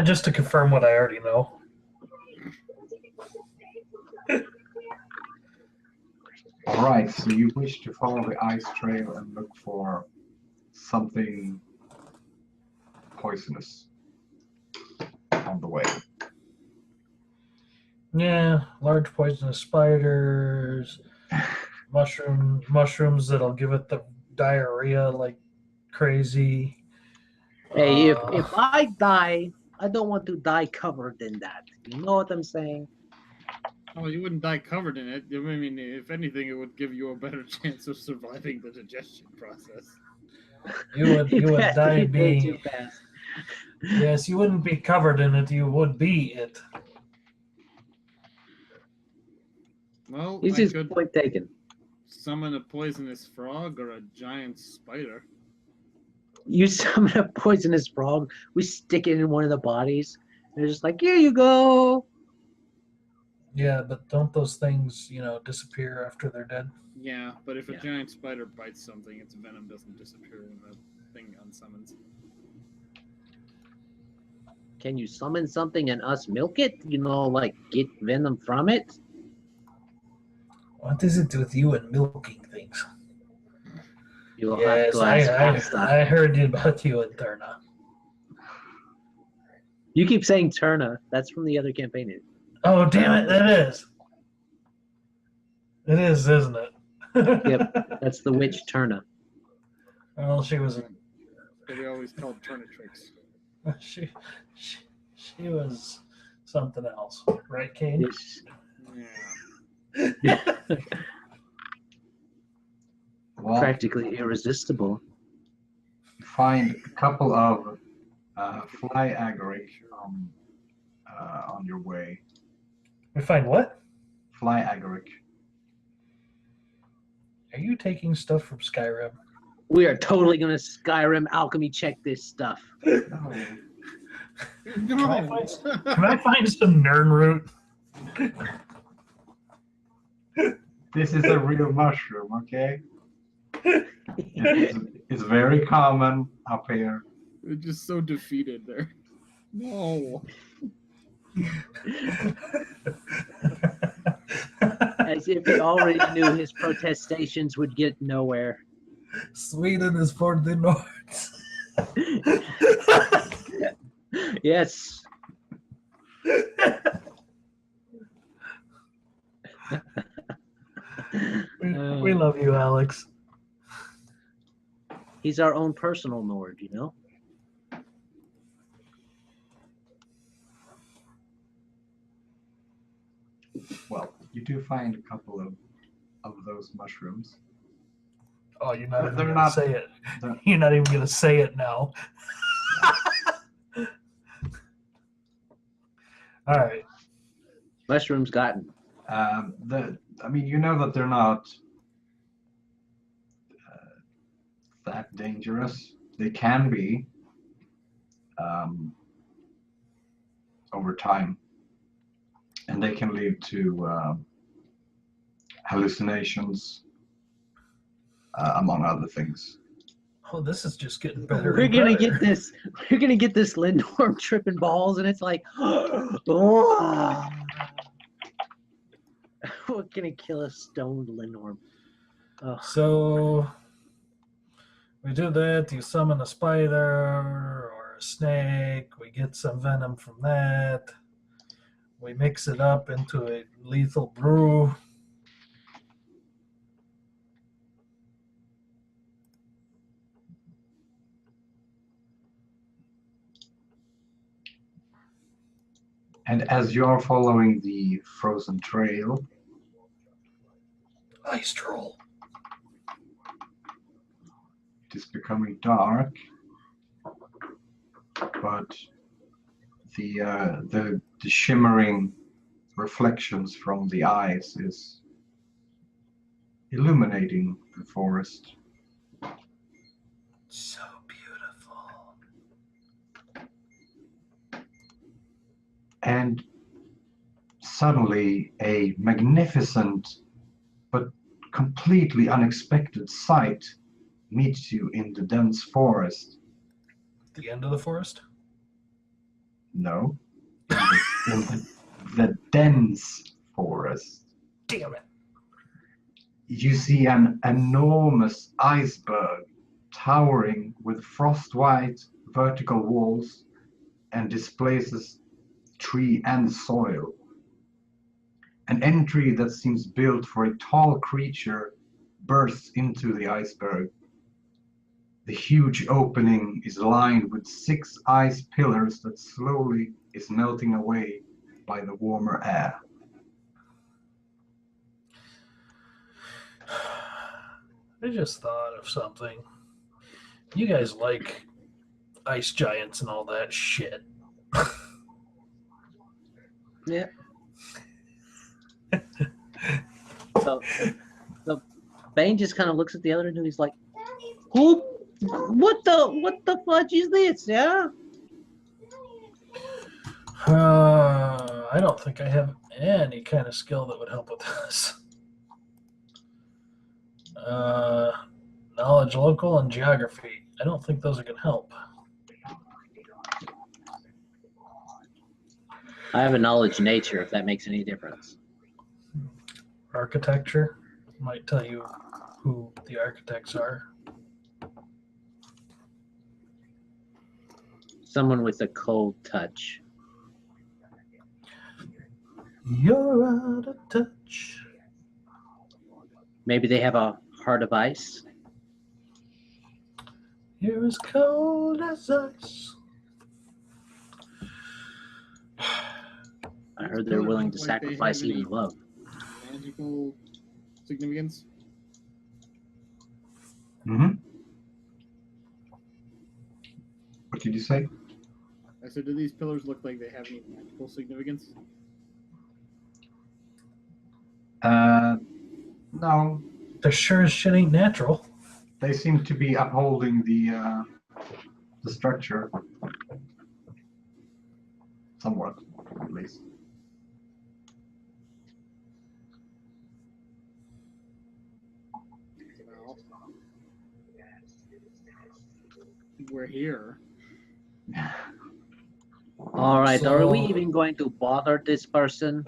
Just to confirm what I already know. All right, so you wish to follow the ice trail and look for something poisonous on the way. Yeah, large poisonous spiders, mushrooms that'll give it the diarrhea like crazy. Hey, if I die, I don't want to die covered in that. You know what I'm saying? Oh, you wouldn't die covered in it. I mean, if anything, it would give you a better chance of surviving the digestion process. You would die You go too being fast. yes, you wouldn't be covered in it, you would be it. Well, This I is could point taken. summon a poisonous frog or a giant spider. You summon a poisonous frog, we stick it in one of the bodies, and they're just like, here you go. Yeah, but don't those things, disappear after they're dead? Yeah, but if a Yeah. giant spider bites something, its venom doesn't disappear when the thing unsummons. Can you summon something and us milk it? Like get venom from it? What is it with you and milking things? You'll Yes, have to ask Pasta. I heard about you and Turna. You keep saying Turna. That's from the other campaign. Oh, damn it, that is. It is, isn't it? Yep. That's the witch Turna. Well, she was But we always called Turnitrix. she was something else, right, Kane? Yeah. Well, Practically irresistible. you find a couple of fly agaric on your way. We find what? Fly agaric. Are you taking stuff from Skyrim? We are totally gonna Skyrim alchemy check this stuff. No. Can I find some Nern root? This is a real mushroom, okay? It's very common up here. They're just so defeated there. No. As if he already knew his protestations would get nowhere. Sweden is for the North. Yes. We love you, Alex. He's our own personal Nord, you know? Well, you do find a couple of those mushrooms. Oh, you're not even They're gonna not- say it. they're- You're not even gonna say it now. All right. Mushrooms gotten. You know that they're not that dangerous. They can be over time, and they can lead to hallucinations, among other things. Oh, this is just getting better. We're and gonna better. get this. We're gonna get this Lindorm tripping balls, and it's like, oh. We're gonna kill a stoned Lindorm. Oh. So we do that. You summon a spider or a snake. We get some venom from that. We mix it up into a lethal brew. And as you are following the frozen trail, Ice troll. it is becoming dark, but the shimmering reflections from the ice is illuminating the forest. So beautiful. And suddenly a magnificent but completely unexpected sight meets you in the dense forest. The end of the forest? No, in the dense forest. Damn it. You see an enormous iceberg towering with frost-white vertical walls and displaces tree and soil. An entry that seems built for a tall creature bursts into the iceberg. The huge opening is lined with 6 ice pillars that slowly is melting away by the warmer air. I just thought of something. You guys like ice giants and all that shit. Yeah. So Bane just kind of looks at the other and he's like, "Who? What the fudge is this? Yeah." I don't think I have any kind of skill that would help with this. Knowledge local and geography. I don't think those are going to help. I have a knowledge nature, if that makes any difference. Architecture might tell you who the architects are. Someone with a cold touch. You're out of touch. Maybe they have a heart of ice. You're as cold as ice. I heard they're willing to Like they sacrifice have any even love. Magical significance? Mm-hmm. What did you say? I said, do these pillars look like they have any magical significance? No. They sure as shit ain't natural. They seem to be upholding the structure. Somewhat, at least. we're here. All right, are we So- even going to bother this person?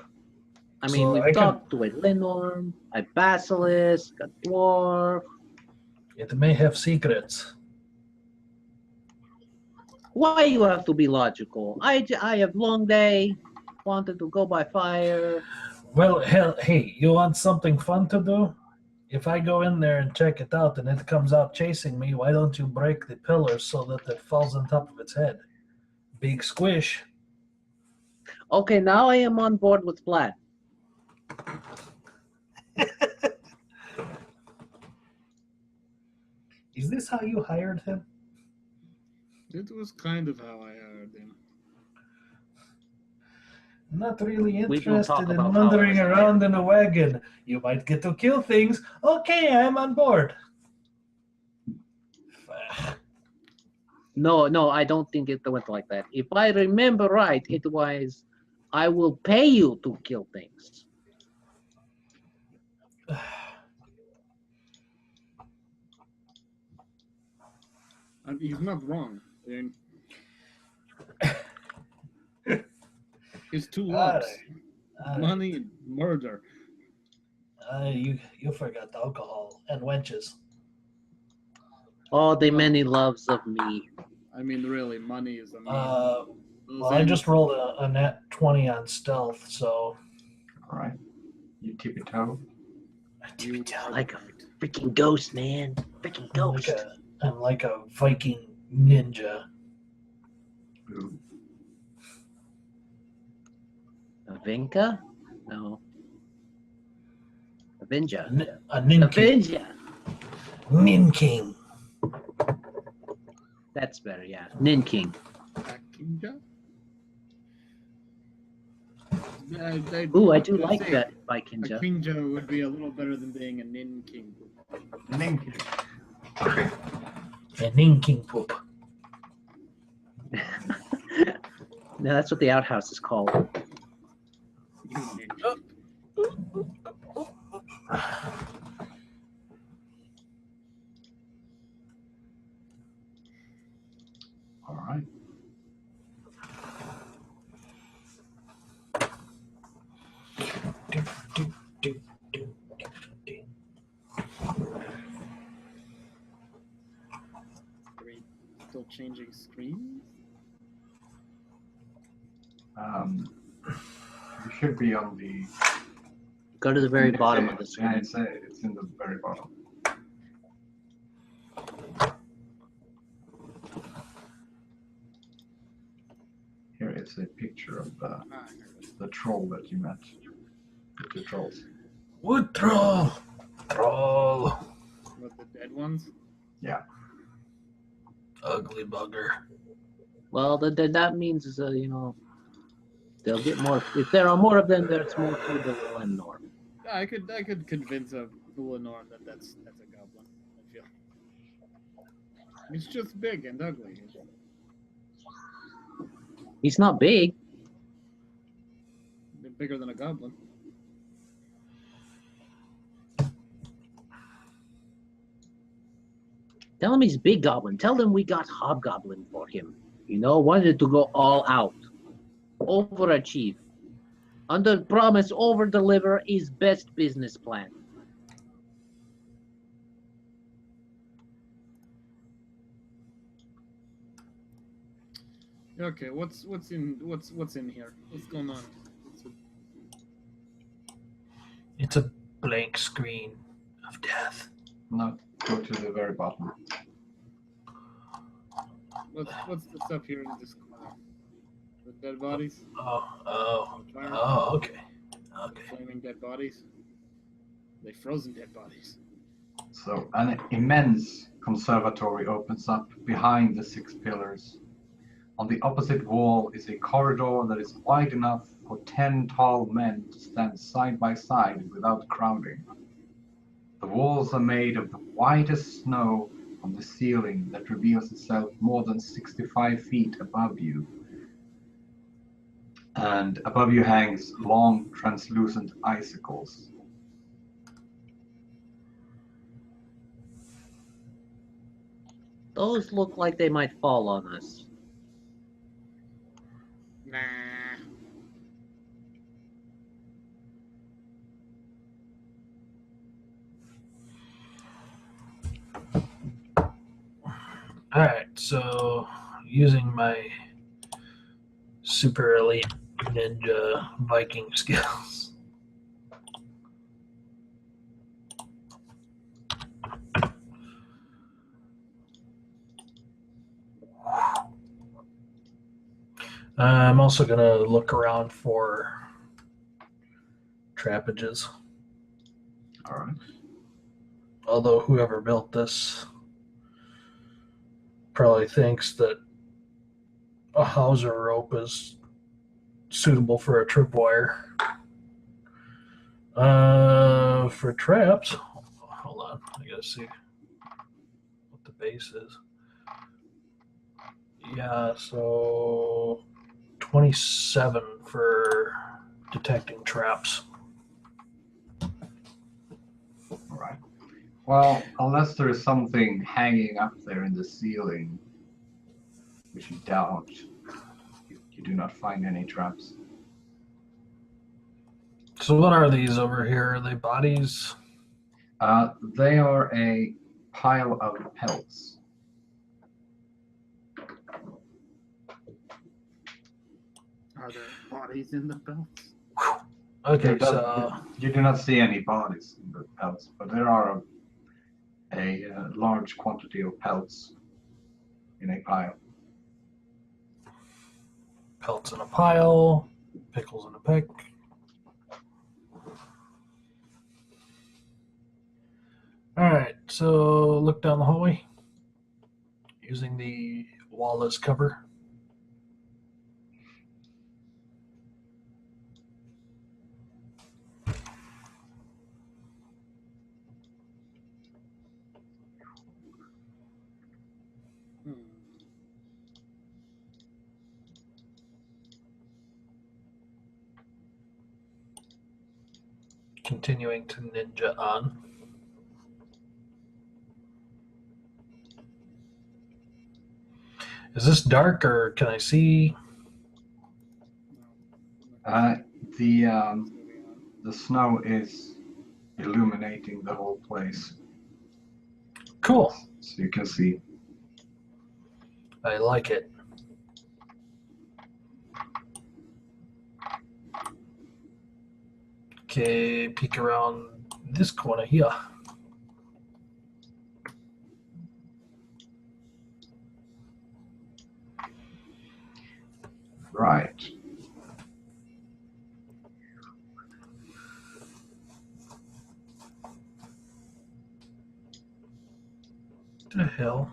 I mean, So we've I can- talked to a Linnorm, a Basilisk, a Dwarf. It may have secrets. Why you have to be logical? I have long day, wanted to go by fire. Well, hell, hey, you want something fun to do? If I go in there and check it out and it comes out chasing me, why don't you break the pillar so that it falls on top of its head? Big squish. Okay, now I am on board with Vlad. Is this how you hired him? It was kind of how I heard him. Not really We don't talk interested in about how I wandering was around in a wagon. You might get to kill things. Okay, I'm on board. No, I don't think it went like that. If I remember right, it was, I will pay you to kill things. He's not wrong. I mean, his two loves: money and murder. You forgot alcohol and wenches. Oh, the many loves of me. I mean, really, money is a mean. Well, I just rolled a nat 20 on stealth, so All right. You tip your toe. You are Like a right. freaking ghost, man. Freaking ghost. I'm like a Viking ninja. Ooh. A Vinca? No. Avenger. A nin king. Avenger. Nin king. That's better, yeah. Nin King. Akinja? Ooh, I do would like say that A Vikinja. Kinja would be a little better than being a Nin King. Link. A nin king poop. No, that's what the outhouse is called. You ninja. All right. Are we still changing screens? You should be on the. Go to the very bottom of the Yeah, screen. it's in the very bottom. Here is a picture of the troll that you met. The two trolls. Wood troll. Troll. What, the dead ones? Ugly bugger. Well, that means, they'll get more. If there are more of them, there's more food that will end norm. Yeah, I could convince a Planar that that's a goblin. I feel. It's just big and ugly. He's not big. Bigger than a goblin. Tell him he's big goblin. Tell him we got hobgoblin for him. Wanted to go all out. Overachieve. Under promise, over deliver is best business plan. Okay, what's in here? What's going on? It's a blank screen of death. No, go to the very bottom. What's the stuff here in this corner? The dead bodies? Okay. Flaming dead bodies? They frozen dead bodies. So an immense conservatory opens up behind the 6 pillars. On the opposite wall is a corridor that is wide enough for 10 tall men to stand side by side without crowding. The walls are made of the whitest snow on the ceiling that reveals itself more than 65 feet above you. And above you hangs long, translucent icicles. Those look like they might fall on us. Nah. Alright, so using my super elite ninja Viking skills. I'm also going to look around for trappages. All right. Although whoever built this probably thinks that a hawser rope is suitable for a tripwire. For traps, hold on, I gotta see what the base is. Yeah, so 27 for detecting traps. All right. Well, unless there is something hanging up there in the ceiling, which you doubt, you do not find any traps. So what are these over here? Are they bodies? They are a pile of pelts. Are there bodies in the belts? Okay, so You do not see any bodies in the pelts, but there are a large quantity of pelts in a pile. pelts in a pile, pickles in a pick. Alright, so look down the hallway using the wall as cover. Continuing to ninja on. Is this dark or can I see? The snow is illuminating the whole place, Cool. so you can see. I like it. Okay, peek around this corner here. Right. What the hell?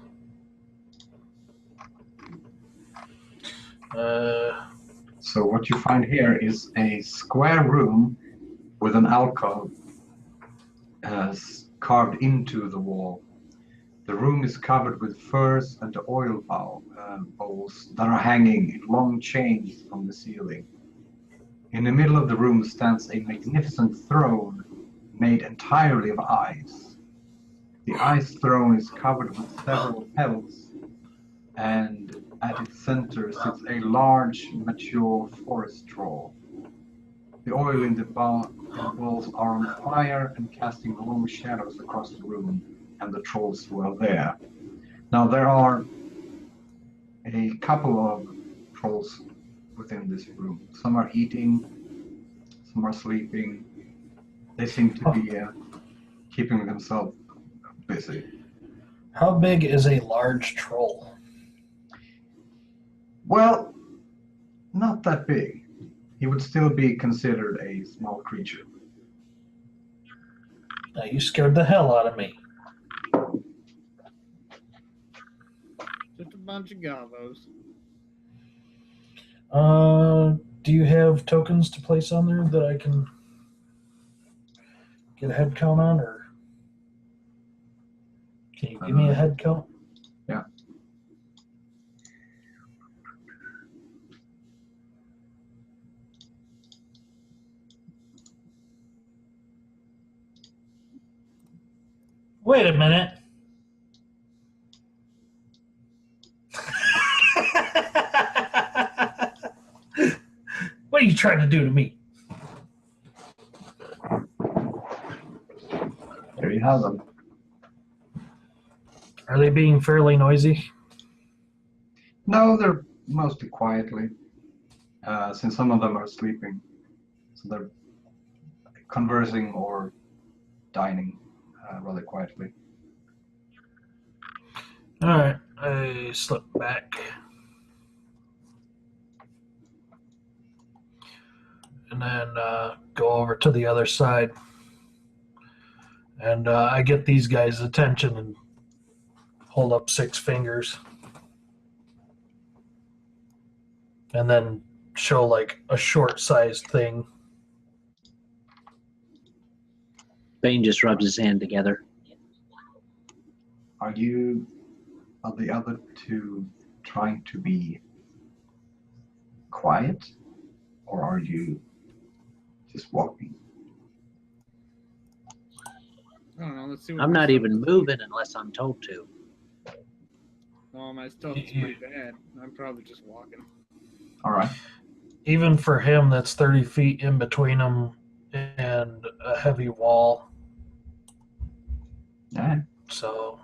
So what you find here is a square room with an alcove carved into the wall. The room is covered with furs and oil bowls that are hanging in long chains from the ceiling. In the middle of the room stands a magnificent throne made entirely of ice. The ice throne is covered with several pelts, and at its center sits a large, mature forest troll. The oil in the bowls are on fire and casting long shadows across the room, and the trolls dwell there. Now there are a couple of trolls within this room. Some are eating, some are sleeping. They seem to be keeping themselves busy. How big is a large troll? Well, not that big. He would still be considered a small creature. Now you scared the hell out of me. Just a bunch of gavos. Do you have tokens to place on there that I can get a head count on, or can you give me a head count? Yeah. Wait a minute. What are you trying to do to me? There you have them. Are they being fairly noisy? No, they're mostly quietly, since some of them are sleeping. So they're conversing or dining rather quietly. All right, I slip back. And then go over to the other side. And I get these guys' attention and hold up 6 fingers. And then show like a short-sized thing. Bane just rubs his hand together. Are the other two trying to be quiet, or are you just walking? I don't know. Let's see. What I'm my not stealth even is. moving unless I'm told to. No, my stealth is pretty bad. I'm probably just walking. All right. Even for him, that's 30 feet in between him and a heavy wall. All right. So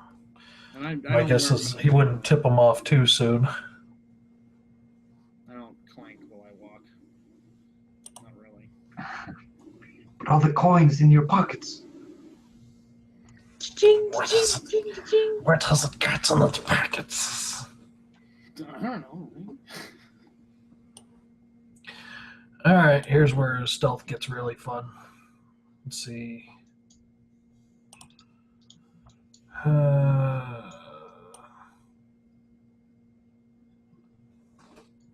And I my don't guess wear is my- he wouldn't tip him off too soon. I don't clank while I walk. Not really. But all the coins in your pockets. Ching, Where ching, does ching, ching. Where does it get in its packets? I don't know. Right? All right, here's where stealth gets really fun. Let's see.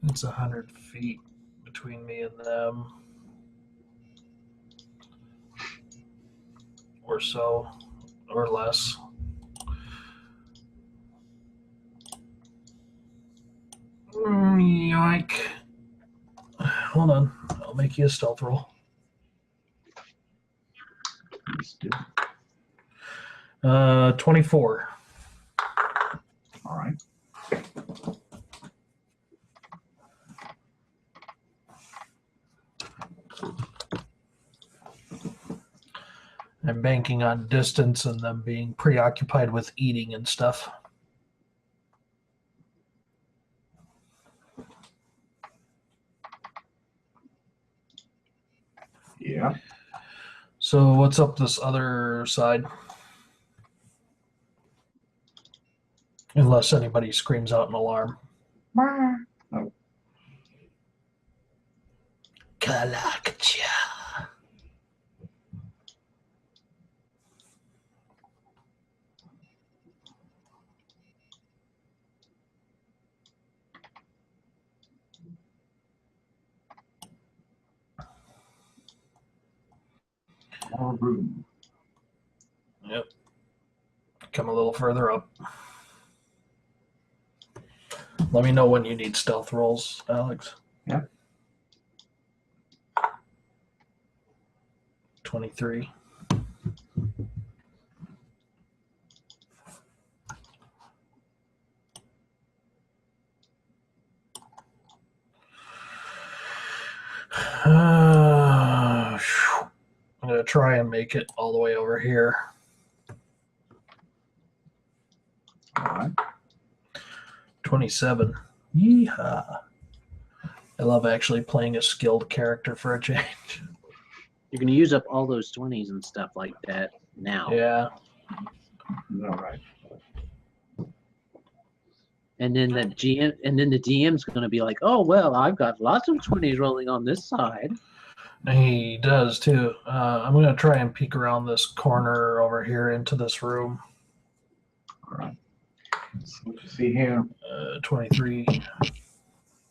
It's 100 feet between me and them, or so, or less. Yoink. Hold on, I'll make you a stealth roll. Please do. 24. All right. I'm banking on distance and them being preoccupied with eating and stuff. Yeah. So what's up this other side? Unless anybody screams out an alarm. Oh. Kalakcha. More room. Yep. Come a little further up. Let me know when you need stealth rolls, Alex. Yep. 23. I'm going to try and make it all the way over here. All right. 27. Yeehaw. I love actually playing a skilled character for a change. You're going to use up all those 20s and stuff like that now. Yeah. All right. And then the DM's going to be like, "Oh well, I've got lots of 20s rolling on this side." He does too. I'm going to try and peek around this corner over here into this room. All right. So what you see here 23.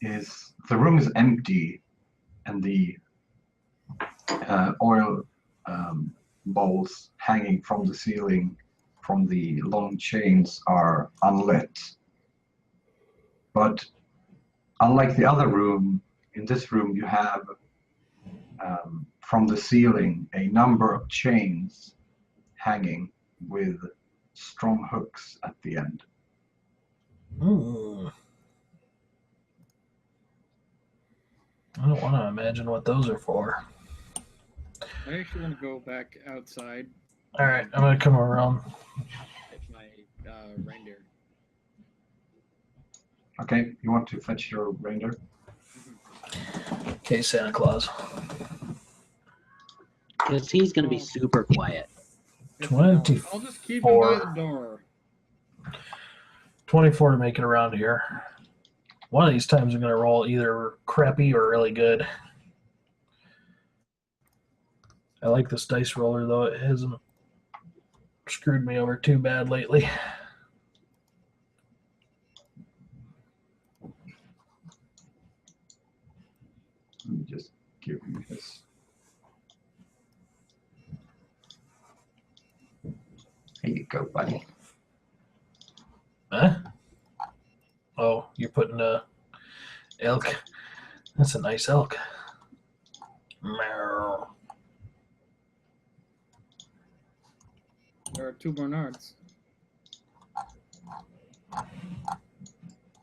is the room is empty, and the oil bowls hanging from the ceiling from the long chains are unlit. But unlike the other room, in this room you have from the ceiling a number of chains hanging with strong hooks at the end. I don't want to imagine what those are for. I actually want to go back outside. All right, I'm gonna come around. Fetch my reindeer. Okay, you want to fetch your reindeer? Okay, Santa Claus. Because he's going to be super quiet. Yes, I know. 24. I'll just keep him by the door. 24 to make it around here. One of these times I'm gonna roll either crappy or really good. I like this dice roller though; it hasn't screwed me over too bad lately. Let me just give you this. Here you go, buddy. Huh? Oh, you're putting a elk. That's a nice elk. Meow. There are 2 Bernards.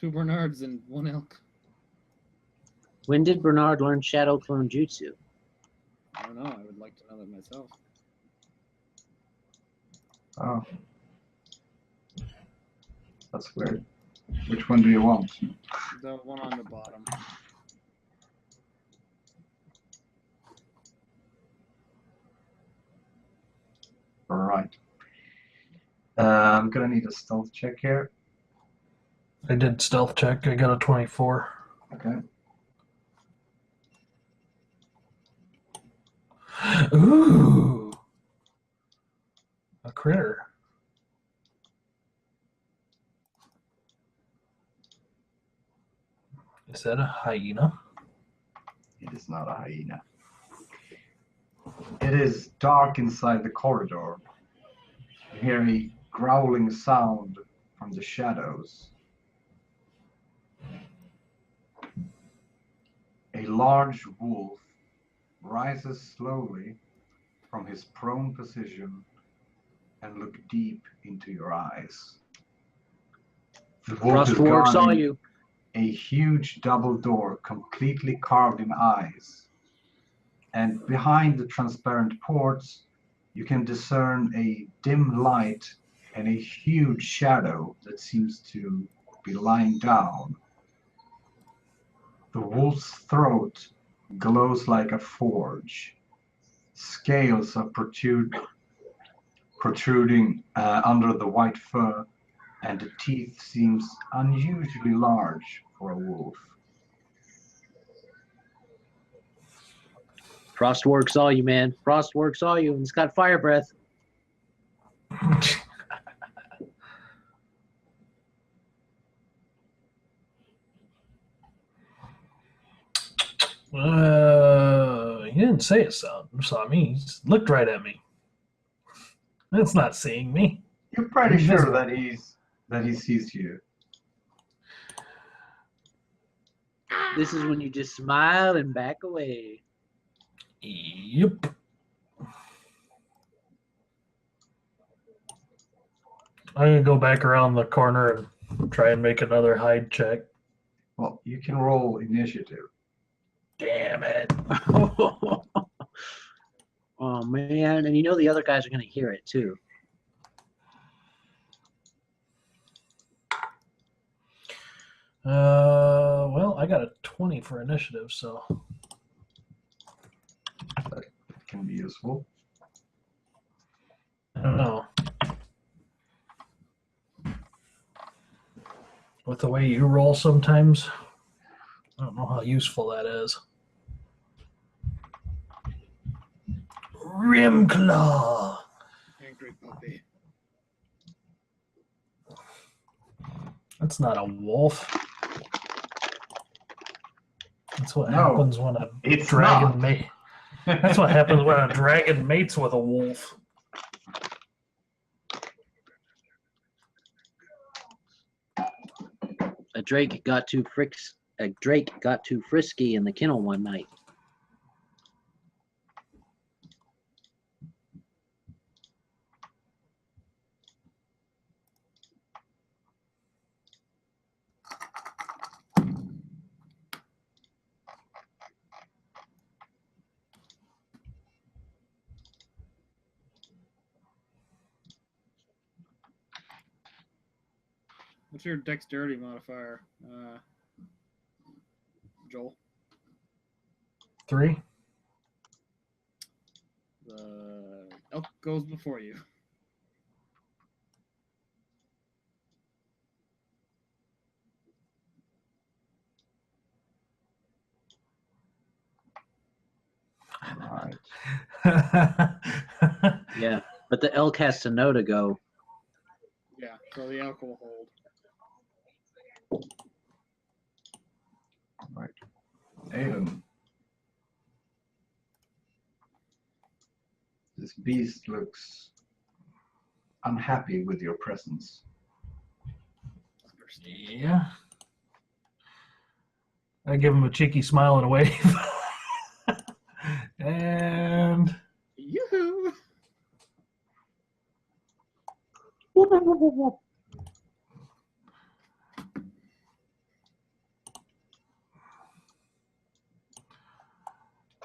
2 Bernards and 1 elk. When did Bernard learn Shadow Clone Jutsu? I don't know. I would like to know that myself. Oh. That's weird. Which one do you want? The one on the bottom. Alright. I'm gonna need a stealth check here. I did stealth check. I got a 24. Okay. Ooh, a critter. Is that a hyena? It is not a hyena. It is dark inside the corridor. You hear a growling sound from the shadows. A large wolf rises slowly from his prone position and look deep into your eyes. The wolf is Frostwork saw guarding you. a huge double door completely carved in eyes. And behind the transparent ports, you can discern a dim light and a huge shadow that seems to be lying down. The wolf's throat glows like a forge. Scales are protruding under the white fur, and the teeth seems unusually large for a wolf. Frostwork saw you, man. Frostwork saw you, and it's got fire breath. He didn't say it saw me. He just looked right at me. That's not seeing me. You're pretty He's sure visible. that he sees you. This is when you just smile and back away. Yep. I'm gonna go back around the corner and try and make another hide check. Well, you can roll initiative. Damn it. Oh, man. And you know the other guys are going to hear it, too. Well, I got a 20 for initiative, so That can be useful. I don't know. With the way you roll sometimes, I don't know how useful that is. Rimclaw. Angry puppy. That's not a wolf. That's what No, happens when a it's dragon not. mate. That's what happens when a dragon mates with a wolf. A drake got too frisky in the kennel one night. What's your dexterity modifier, Joel? 3. The elk goes before you. Right. Yeah, but the elk has to know to go. Yeah, so the elk will hold. Right. Aiden. This beast looks unhappy with your presence. Yeah. I give him a cheeky smile and a wave. And Yoo-hoo!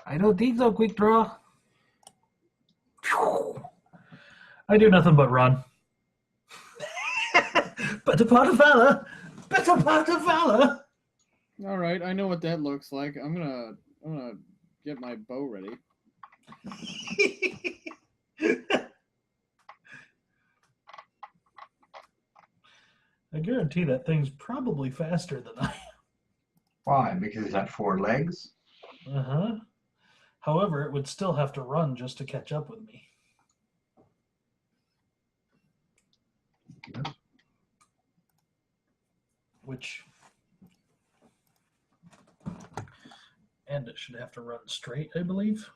I don't think so, quick draw. I do nothing but run. Better part of valor. Better part of valor. All right, I know what that looks like. I'm gonna get my bow ready. I guarantee that thing's probably faster than I Why? Because it had 4 legs? am. Uh-huh. However, it would still have to run just to catch up with me. Yes. Which... And it should have to run straight, I believe.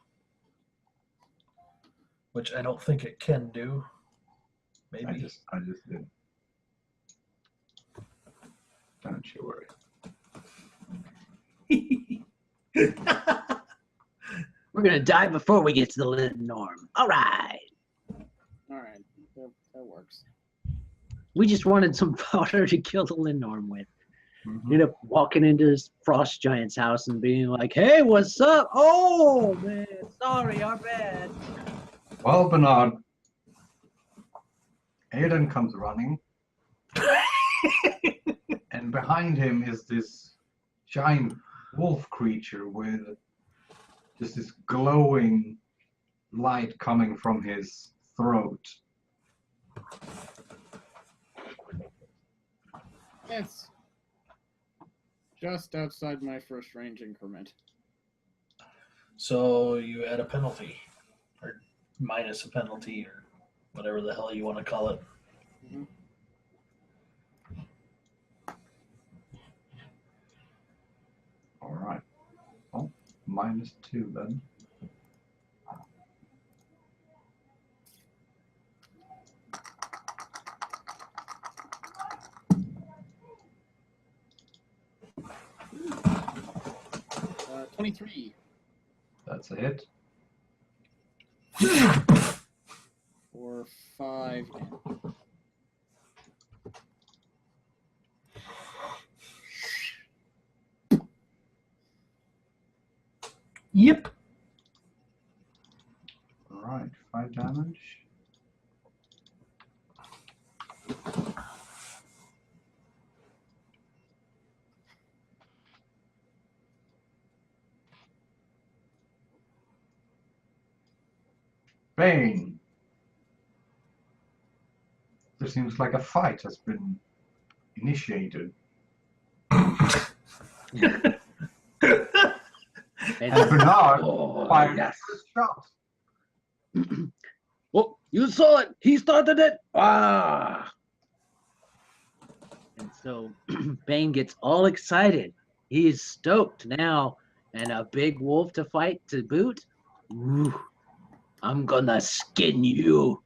Which I don't think it can do. I Maybe. just did. Don't you worry. We're gonna die before we get to the Lindnorm. All right. All right, that works. We just wanted some powder to kill the Lindnorm with. Mhm. You end up walking into this frost giant's house and being like, "Hey, what's up? Oh man, sorry, our bad." Well, Bernard, Aiden comes running, and behind him is this giant wolf creature with just this glowing light coming from his throat. It's just outside my first range increment. So you add a penalty, or minus a penalty, or whatever the hell you want to call it. Mhm. All right. Well, -2 then. Uh, 23 That's a hit. or 5. Yep. All right, 5 damage. Bane. There seems like a fight has been initiated. And Bernard fired his first shot. Oh, you saw it. He started it. Ah. And so Bane gets all excited. He's stoked now, and a big wolf to fight to boot. Ooh, I'm gonna skin you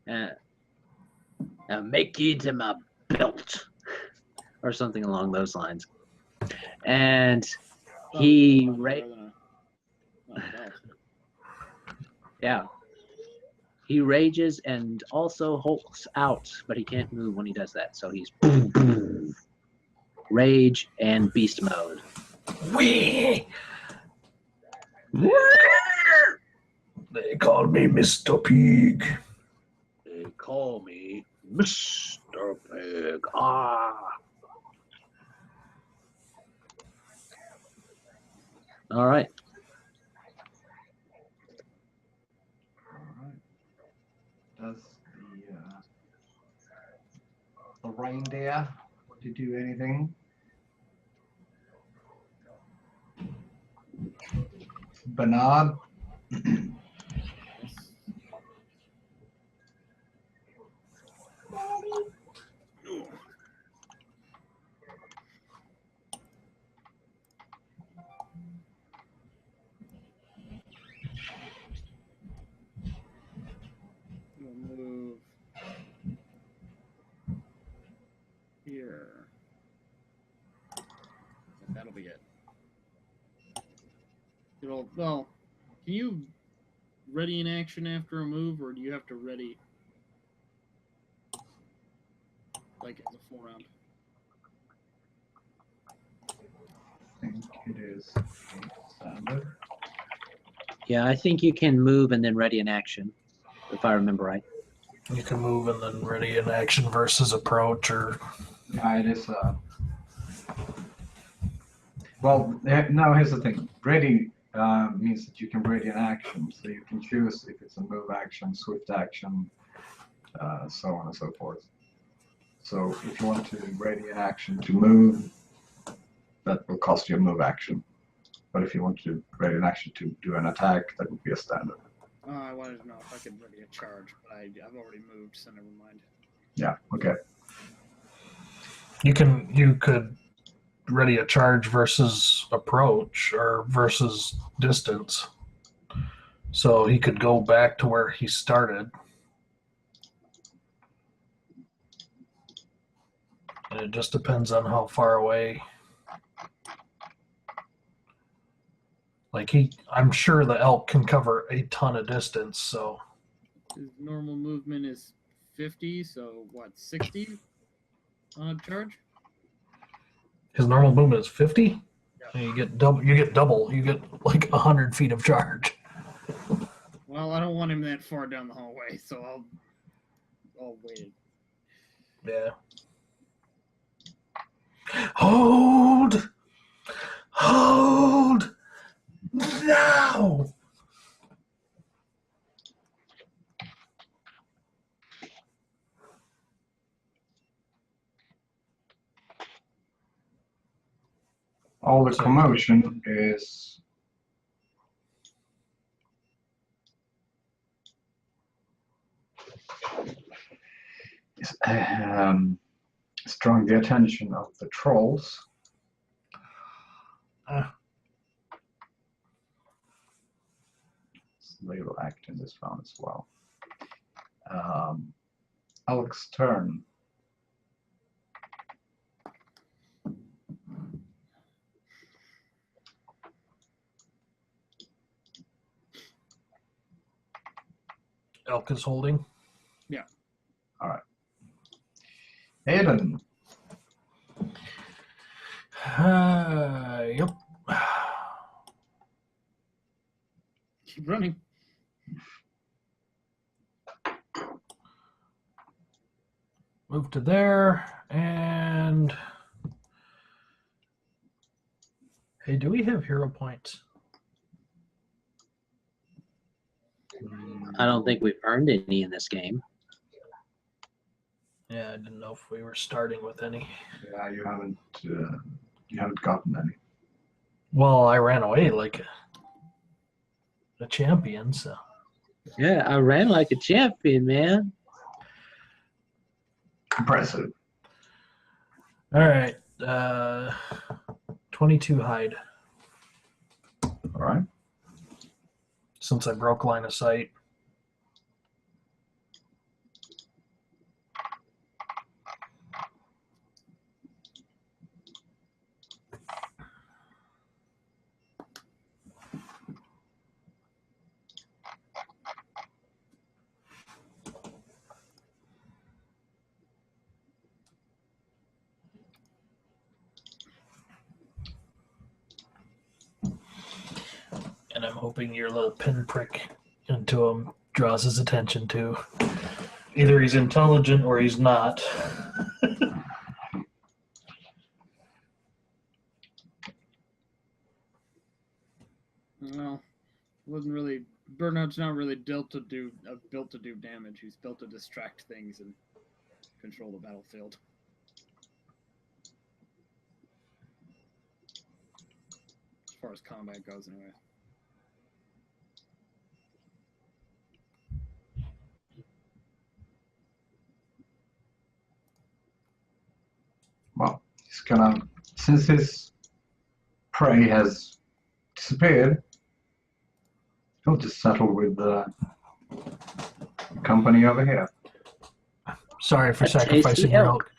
and make you into my belt, or something along those lines. And he yeah, he rages and also hulks out, but he can't move when he does that. So he's rage and beast mode. Wee! They call me Mr. Pig. They call me Mr. Pig. Ah. All right. Alright. Does the reindeer want to do anything? Bernard? We'll move here. And that'll be it. Well, can you ready in action after a move, or do you have to ready like as a 4-round? I think it is standard. Yeah, I think you can move and then ready in action, if I remember right. You can move and then ready in action versus approach, or Yeah, it is. Well, no, here's the thing. Ready means that you can ready an action, so you can choose if it's a move action, swift action, so on and so forth. So if you want to ready an action to move, that will cost you a move action. But if you want to ready an action to do an attack, that would be a standard. I wanted to know if I could ready a charge, but I've already moved, so never mind. Yeah, okay. you could ready a charge versus approach or versus distance. So he could go back to where he started. And it just depends on how far away. Like I'm sure the elk can cover a ton of distance, so His normal movement is 50, so what, 60 on a charge? his normal movement is 50. Yeah. And you get double. You get like 100 feet of charge. Well, I don't want him that far down the hallway, so I'll wait. Yeah. Hold now. All the commotion is drawing the attention of the trolls. So they will act in this round as well. Alex's turn. Elk is holding. Yeah. All right. Aiden. Yep. Keep running. Move to there, and hey, do we have hero points? I don't think we've earned any in this game. Yeah, I didn't know if we were starting with any. Yeah, you haven't gotten any. Well, I ran away like a champion, so. Yeah, I ran like a champion, man. Impressive. All right, 22 hide. All right. Since I broke line of sight. And I'm hoping your little pinprick into him draws his attention too. Either he's intelligent or he's not. Well, wasn't really. Burnout's not really built to do damage. He's built to distract things and control the battlefield. As far as combat goes, anyway. Well, he's gonna, since his prey has disappeared, he'll just settle with the company over here. Sorry for A tasty sacrificing your elk. elk.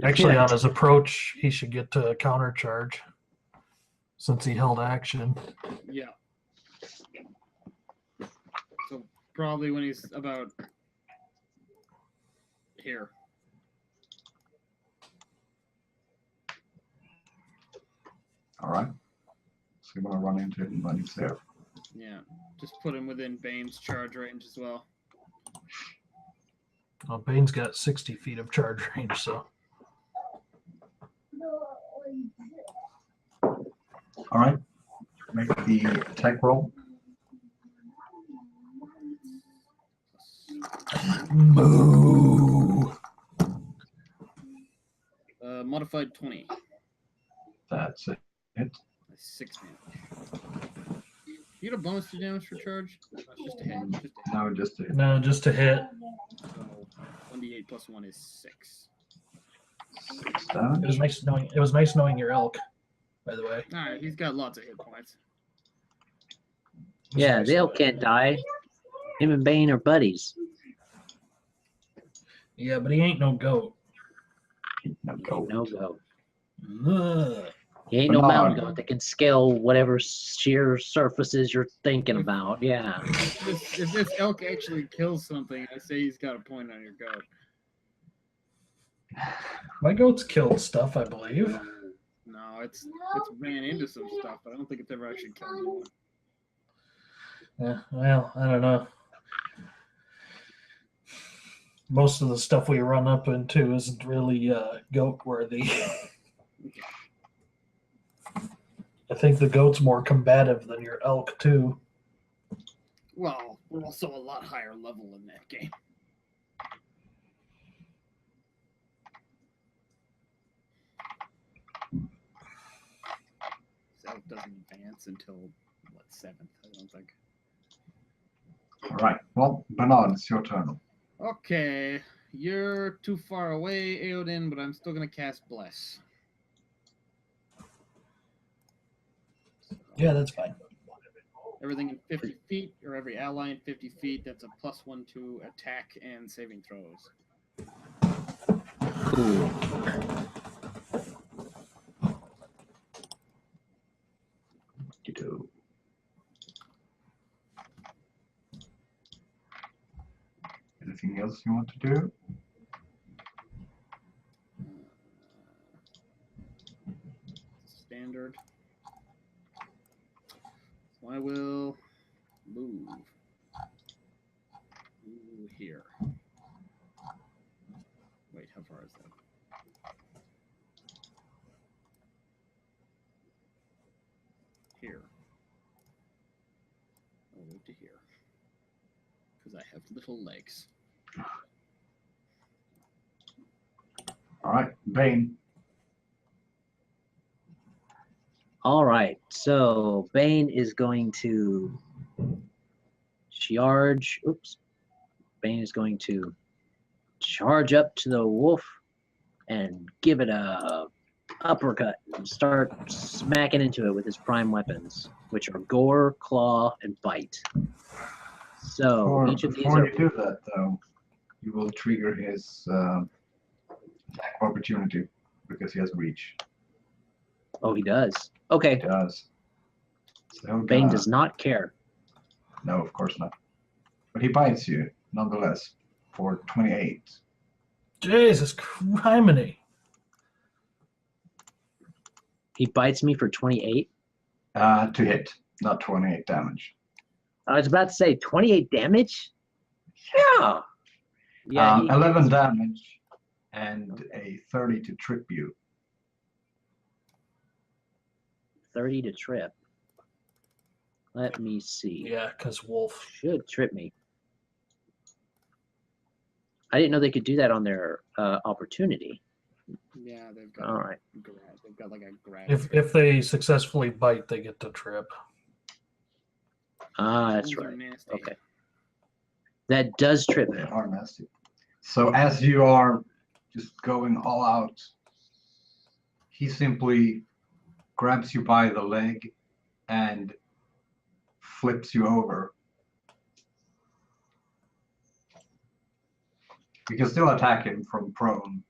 Actually, Yeah. on his approach, he should get to a counter charge since he held action. Yeah. So probably when he's about here. All right. So you're gonna run into him when he's there. Yeah. Just put him within Bane's charge range as well. Well, Bane's got 60 feet of charge range, so. All right. Make the attack roll. Moo. Modified 20. That's it. That's 6 damage. You get a bonus to damage for charge? That's just a hit. Just a hit. No, just a hit. No, just a hit. So 1d8 plus 1 is 6. 6 damage. It was nice knowing your elk, by the way. Alright, he's got lots of hit points. It was Yeah, nice the elk knowing- can't die. Him and Bane are buddies. Yeah, but he ain't no goat. No, go. No go. Ugh. He ain't no Bernard. mountain goat that can scale whatever sheer surfaces you're thinking about. Yeah. If this elk actually kills something, I say he's got a point on your goat. My goat's killed stuff, I believe. No, it's ran into some stuff, but I don't think it's ever actually killed anyone. Yeah, well, I don't know. Most of the stuff we run up into isn't really goat worthy. I think the goat's more combative than your elk, too. Well, we're also a lot higher level in that game. This elk doesn't advance until, what, 7th, I don't think. All right. Well, Bernard, it's your turn. Okay, you're too far away, Eodin, but I'm still going to cast Bless. Yeah, that's fine. Everything in 50 feet, or every ally in 50 feet, that's a +1 to attack and saving throws. Cool. You do. Anything else you want to do? Standard. So I will move. Ooh, here. Wait, how far is that? Here. I'll move to here. Because I have little legs. All right, Bane. All right, so Bane is going to charge. Oops. Bane is going to charge up to the wolf and give it a uppercut and start smacking into it with his prime weapons, which are gore, claw, and bite. So each of these Before are. you do that, though, you will trigger his attack of opportunity because he has reach. Oh, he does. Okay. He does. So he'll Bane gonna- does not care. No, of course not. But he bites you, nonetheless, for 28. Jesus criminy. He bites me for 28. To hit, not 28 damage. I was about to say 28 damage. Yeah. Yeah, he 11 damage and a 30 to trip you. 30 to trip. Let me see. Yeah, because wolf. Should trip me. I didn't know they could do that on their opportunity. Yeah, they've got. All right. They've got like a grab. If they successfully bite, they get to trip. Ah, that's Those are right. nasty. Okay. That does trip They him. are nasty. So as you are just going all out, he simply grabs you by the leg and flips you over. You can still attack him from prone.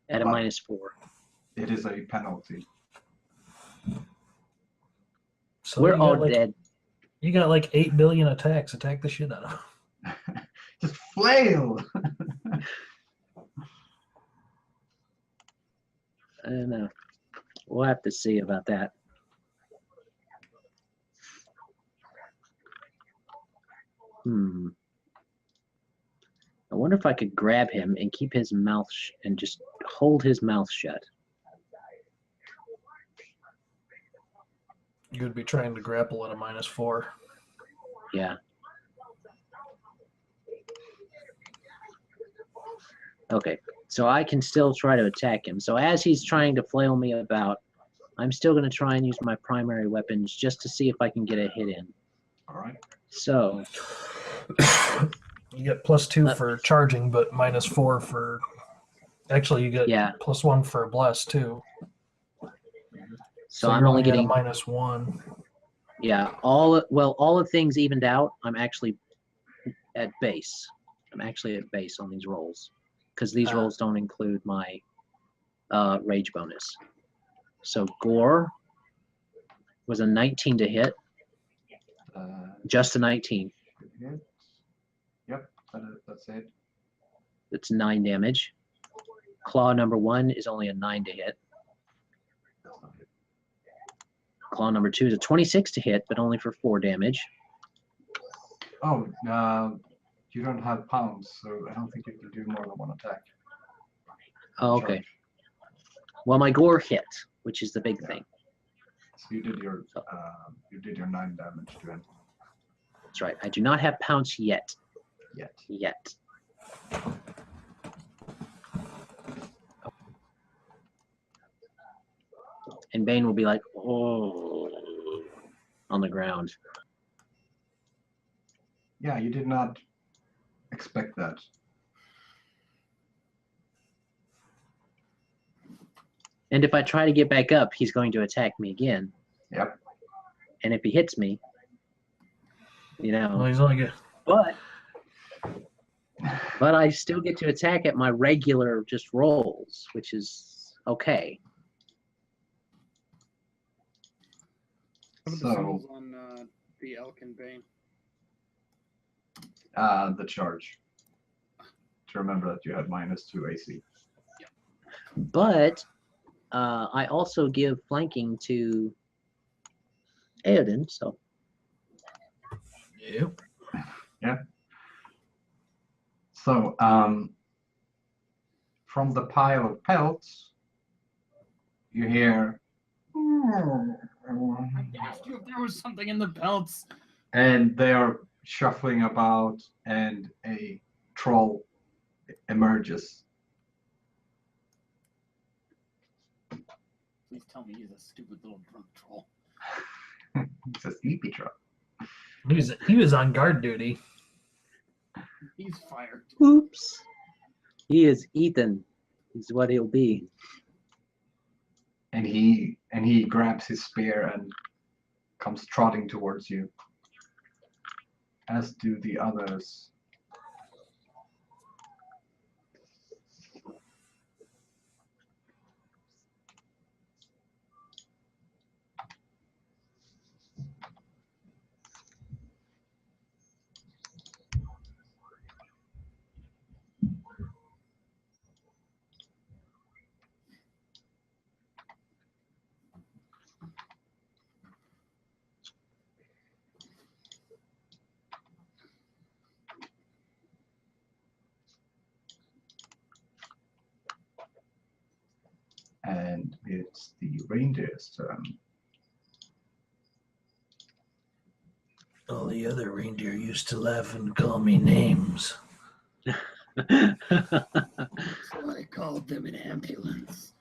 At a But -4. it is a penalty. So We're you all got like, dead. You got like 8 billion attacks. Attack the shit out of them. Just flail! I don't know. We'll have to see about that. I wonder if I could grab him and keep his mouth and just hold his mouth shut. You would be trying to grapple at a -4. Yeah. Okay, so I can still try to attack him. So as he's trying to flail me about, I'm still going to try and use my primary weapons just to see if I can get a hit in. All right. So You get +2 for charging, but -4 for. Actually, you get +1 for bless too. So I'm you're only getting at a -1. Yeah, all the things evened out. I'm actually at base. I'm actually at base on these rolls because these rolls don't include my rage bonus. So gore was a 19 to hit. Just a 19. Hit. Yep, that's it. That's 9 damage. Claw number 1 is only a 9 to hit. That's not it. Claw number 2 is a 26 to hit, but only for 4 damage. Oh, you don't have pounds, so I don't think you can do more than one attack. Oh, okay. Well, my gore hit, which is the big thing. So you did your 9 damage to him. That's right. I do not have pounce yet. Yet. And Bane will be like, oh, on the ground. Yeah, you did not expect that. And if I try to get back up, he's going to attack me again. Yep. And if he hits me, Well, he's only good. But I still get to attack at my regular just rolls, which is okay. What are the So, symbols on the elk and Bane? the charge. To remember that you had -2 AC. But I also give flanking to Aoden, so. Yep. Yeah. So, from the pile of pelts, you hear. I asked you if there was something in the belts. And they are shuffling about, and a troll emerges. Please tell me he's a stupid little drunk troll. It's a sleepy troll. He was on guard duty. He's fired. Oops. He is Ethan, is what he'll be. And he grabs his spear and comes trotting towards you. As do the others. it's the reindeer's turn. All the other reindeer used to laugh and call me names. So I called them an ambulance.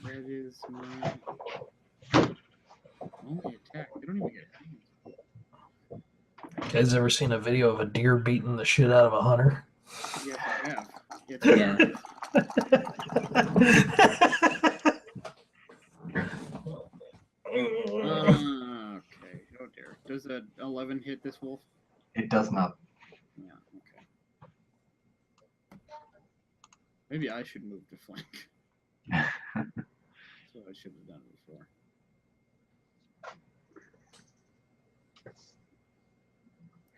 That is my only attack. They don't even get hit. Guys ever seen a video of a deer beating the shit out of a hunter? Yes, I have. It's Yeah. Okay. Oh dear. Does a 11 hit this wolf? It does not. Yeah. Okay. Maybe I should move to flank. That's what I should have done before.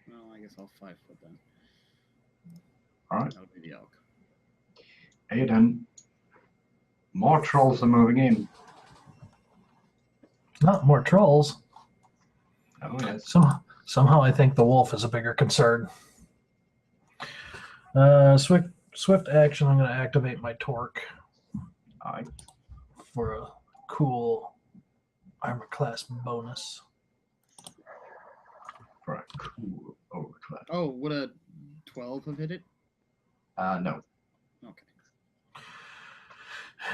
Well, I guess I'll 5 foot then. All right. That'll be the elk. Aiden. More trolls are moving in. Not more trolls. Oh, yes. Somehow I think the wolf is a bigger concern. Swift action, I'm going to activate my torque All right. for a cool armor class bonus. For a cool overclass. Oh, would a 12 have hit it? No. Okay.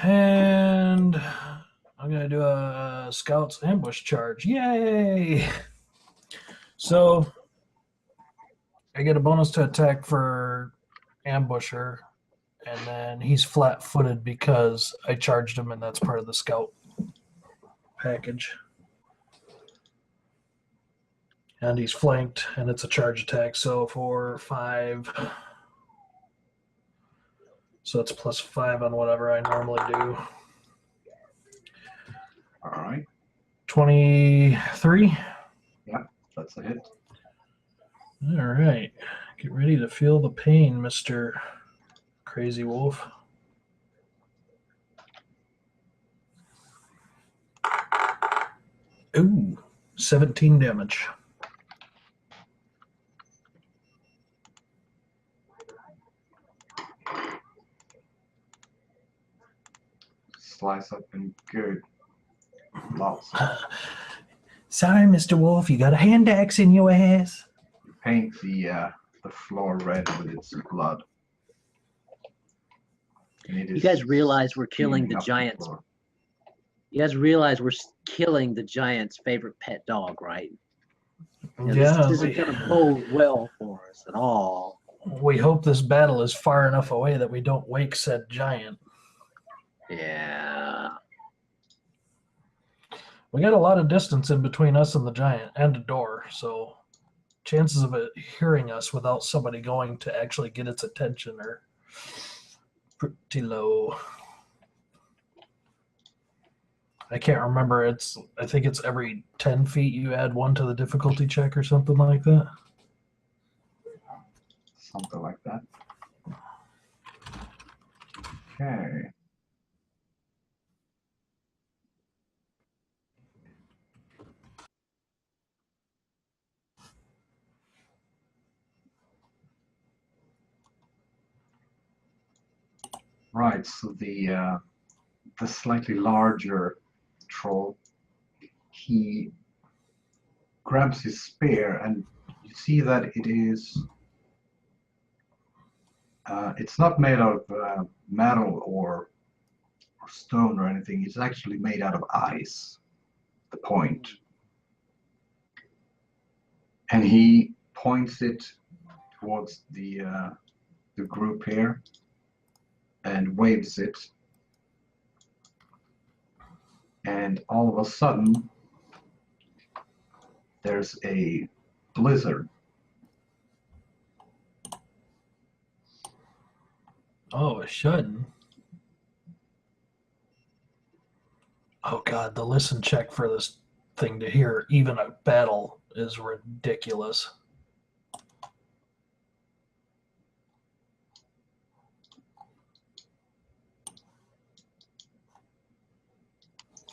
And I'm going to do a Scout's ambush charge. Yay! So I get a bonus to attack for ambusher, and then he's flat-footed because I charged him, and that's part of the Scout package. And he's flanked, and it's a charge attack, so 4, 5. So it's +5 on whatever I normally do. All right. 23. That's a hit. All right. Get ready to feel the pain, Mr. Crazy Wolf. Ooh, 17 damage. Slice up and good. Lots. Sorry, Mr. Wolf, you got a hand axe in your ass. Paint the floor red with its blood. And it You is guys realize we're killing steaming the up giant's. floor. You guys realize we're killing the giant's favorite pet dog, right? You know, Yeah, this isn't going to bode well for us at all. we hope this battle is far enough away that we don't wake said giant. Yeah. We got a lot of distance in between us and the giant and a door, so chances of it hearing us without somebody going to actually get its attention are pretty low. I can't remember. I think it's every 10 feet you add 1 to the difficulty check or something like that. Something like that. Okay. Right, so the slightly larger troll, he grabs his spear, and you see that it is. It's not made out of metal or stone or anything. It's actually made out of ice. The point, and he points it towards the group here, and waves it. And all of a sudden, there's a blizzard. Oh, it shouldn't. Oh god, the listen check for this thing to hear even a battle is ridiculous.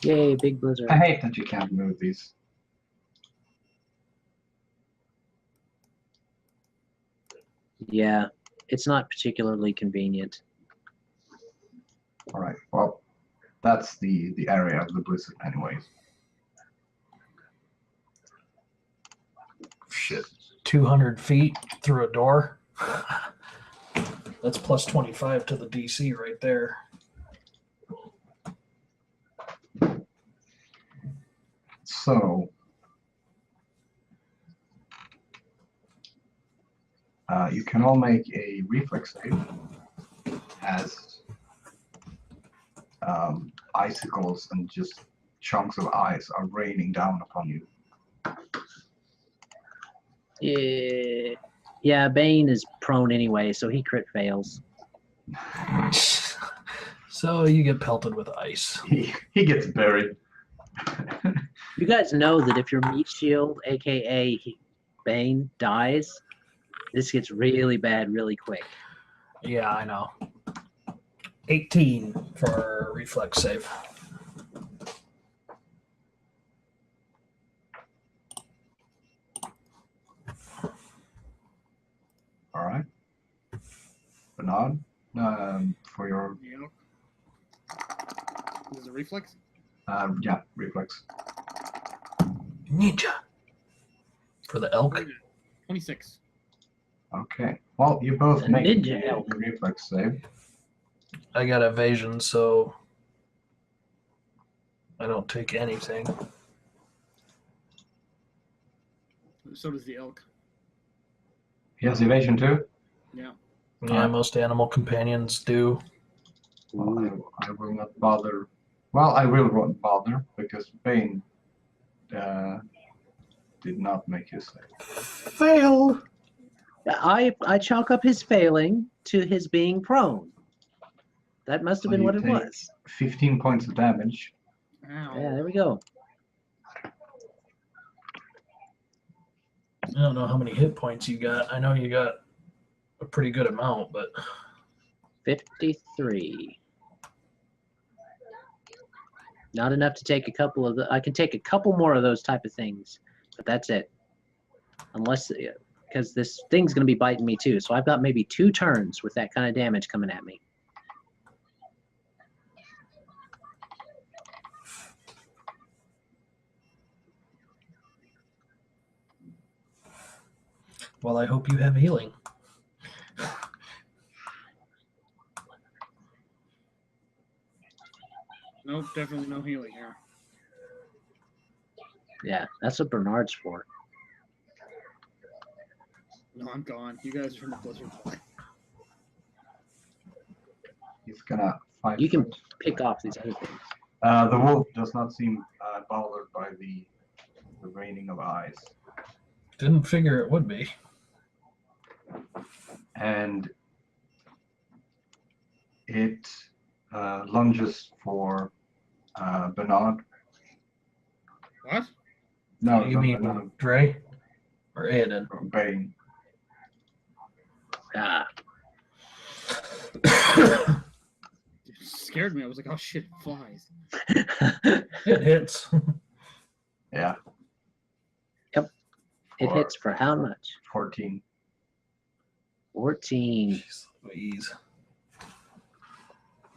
Yay, big blizzard. I hate that you can't move these. Yeah, it's not particularly convenient. All right. Well, that's the area of the blizzard, anyways. Shit. 200 feet through a door. That's plus 25 to the DC right there. So, you can all make a reflex save as icicles and just chunks of ice are raining down upon you. Yeah, Bane is prone anyway, so he crit fails. So you get pelted with ice. He gets buried. You guys know that if your meat shield, aka Bane, dies, this gets really bad really quick. Yeah, I know. 18 for reflex save. All right. Bernard, for your Yeah. Is it a reflex? yeah, reflex. Ninja. For the elk. 26. Okay. Well, you both A make ninja a elk. reflex save. I got evasion, so I don't take anything. So does the elk. He has evasion too. Yeah. Yeah, most animal companions do. Well, I will not bother. Well, I will not bother because Bane did not make his save. Failed. I chalk up his failing to his being prone. That must have So been you what it take was. 15 points of damage. Ow. Yeah, there we go. I don't know how many hit points you got. I know you got a pretty good amount, but 53. Not enough to take a couple of I can take a couple more of those type of things, but that's it. Unless, because this thing's going to be biting me too. So I've got maybe 2 turns with that kind of damage coming at me. well, I hope you have healing. Nope, definitely no healing here. Yeah, that's what Bernard's for. No, I'm gone. You guys are from the blizzard. He's gonna fight. You can first. pick off these other things. The wolf does not seem bothered by the raining of ice, Didn't figure it would be. and it lunges for Bernard. What? No, You not mean Bernard. Dre or Aiden? Bane. Ah, It scared me. I was like, oh shit, it flies. It hits. Yeah. it For hits for how much? 14. 14. Jeez Louise.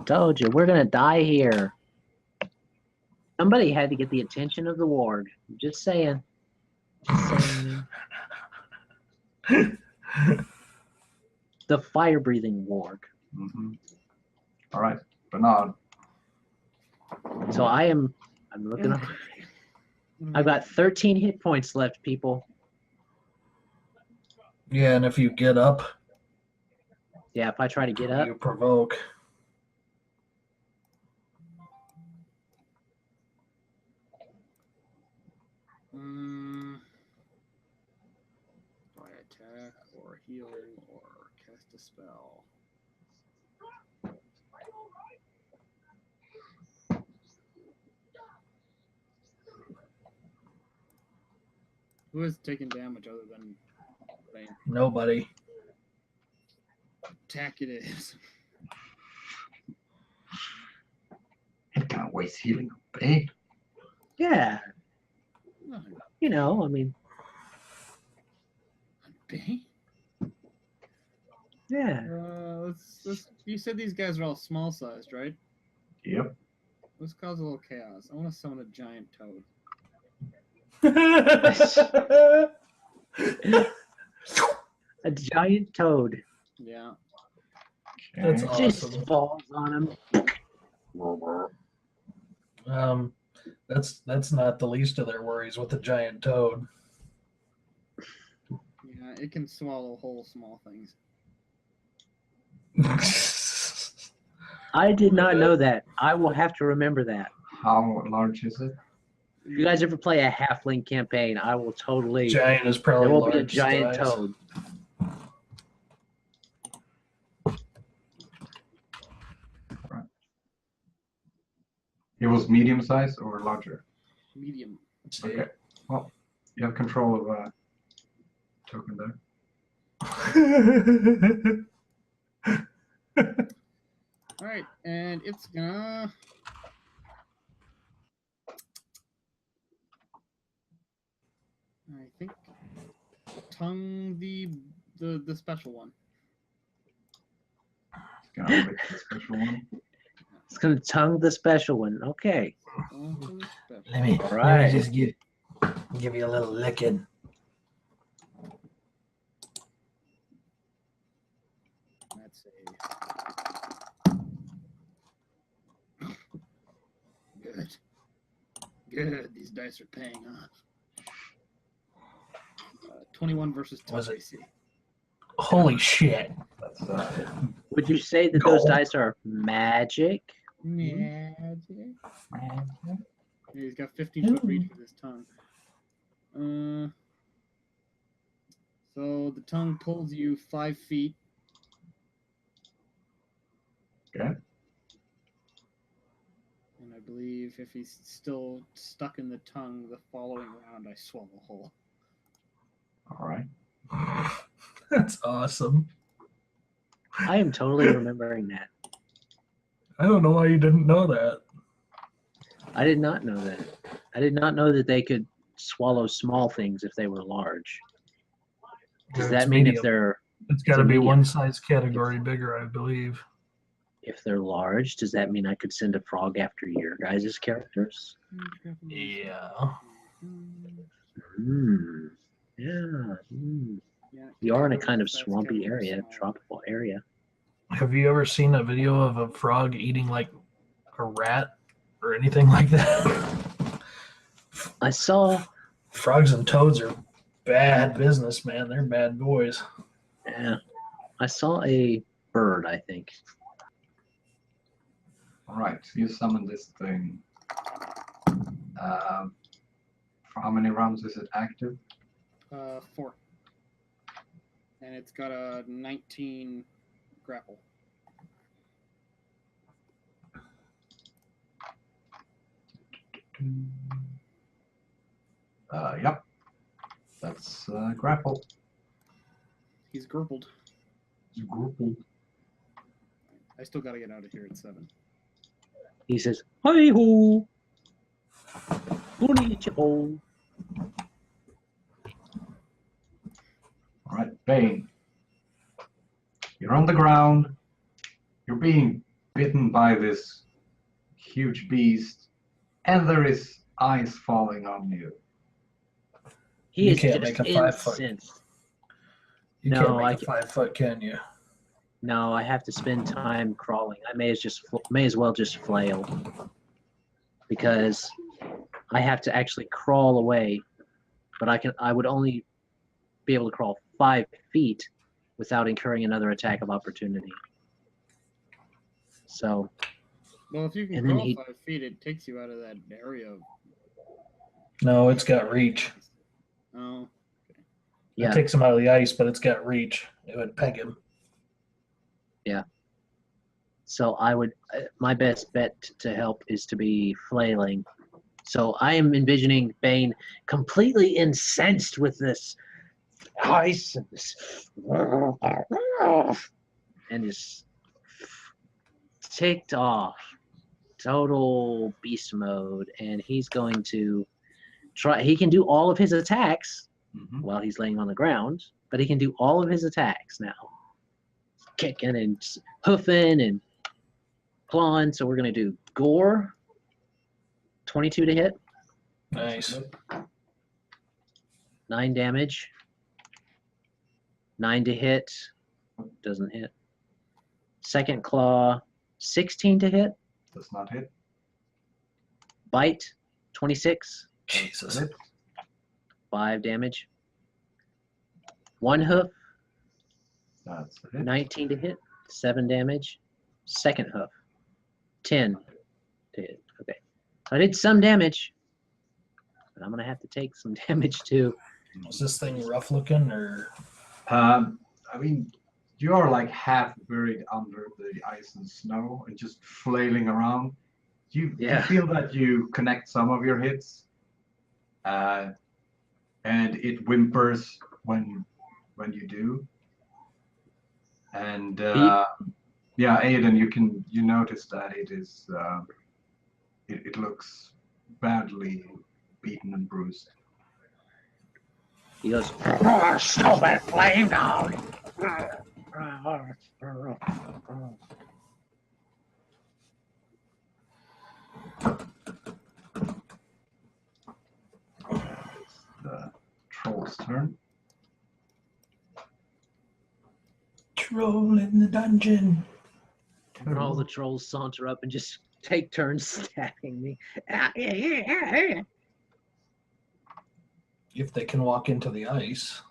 Told you, we're gonna die here. Somebody had to get the attention of the ward. Just saying. Just saying. The fire-breathing warg. Mm-hmm. All right, Bernard. So I'm looking. Okay. I've got 13 hit points left, people. Yeah, and if you get up, Yeah, if I try to get up, you provoke. Do I attack or heal or cast a spell? Who has taken damage other than Bane? Nobody. Attack it is. Ain't gonna waste healing on Bane. yeah, No, you know, I mean, Bane? Yeah. Let's. You said these guys are all small sized, right? Yep. Let's cause a little chaos. I want to summon a giant toad. A giant toad. Yeah. That's Okay. Just awesome. falls on him. That's not the least of their worries with the giant toad. Yeah, it can swallow whole small things. I did not know that. I will have to remember that. How large is it? If you guys ever play a halfling campaign, I will totally. Giant is probably There will be a large giant size. toad. It was medium size or larger? Medium. Okay. Well, you have control of token there. All right, and it's gonna. I think tongue the special one. It's gonna lick the special one. It's gonna tongue the special one. Okay. Tongue the special. Let me Alright. just give you a little licking. Let's see. Good. Good. These dice are paying off. 21 versus Was touch it? AC. Holy shit. That's Would you say that those dice are magic? Magic. Yeah, he's got 15-foot reach with his tongue. So the tongue pulls you 5 feet. okay. And I believe if he's still stuck in the tongue, the following round I swallow whole. All right. That's awesome. I am totally remembering that. I don't know why you didn't know that. I did not know that. I did not know that they could swallow small things if they were large. Does It's that mean medium. if they're It's got to it's a be medium. one size category bigger, I believe. large? Does that mean I could send a frog after your guys' characters? Yeah. Hmm. Yeah. Yeah, You are in a that's- kind of that's swampy kind of area, small. tropical area. Have you ever seen a video of a frog eating like a rat or anything like that? I saw. Frogs and toads are bad business, man. They're bad boys. Yeah, I saw a bird. I think. All right. So you summon this thing. For how many rounds is it active? 4. And it's got a 19 grapple. Yep. That's grapple. He's grappled. It's grapple. I still got to get out of here at 7. He says, "Hi ho, konnichiwa." All right, Bane. You're on the ground. You're being bitten by this huge beast, and there is ice falling on you. He You is can't just make a 5-foot. incensed. You No, can't I make a 5-foot, can you? No, I have to spend time crawling. I may as well just flail, because I have to actually crawl away. But I would only be able to crawl 5 feet without incurring another attack of opportunity. So Well, if you can And then crawl he- 5 feet, it takes you out of that area. No, it's got reach. Oh, yeah, It takes him out of the ice, but it's got reach. It would peg him. so I would. My best bet to help is to be flailing. So I am envisioning Bane completely incensed with this ice and this, and is ticked off, total beast mode, and he's going to try. He can do all of his attacks Mhm. while he's laying on the ground, but he can do all of his attacks now. kicking and hoofing and clawing. So we're gonna do gore. 22 to hit, Nice. 9 damage. 9 to hit, doesn't hit. Second claw, 16 to hit. Does not hit. Bite, 26, Jesus. Hit. 5 damage. One hoof, That's a hit. 19 to hit, 7 damage. Second hoof, 10 to hit. Okay. I did some damage, but I'm going to have to take some damage too. Is this thing rough looking or? I mean, you are like half buried under the ice and snow and just flailing around. You feel that you connect some of your hits, and it whimpers when you do. And yeah, Aiden, you notice that it is it looks badly beaten and bruised. He goes, Stupid flame dog! It's the troll's turn. Troll in the dungeon. and all the trolls saunter up and just take turns stabbing me. If they can walk into the ice.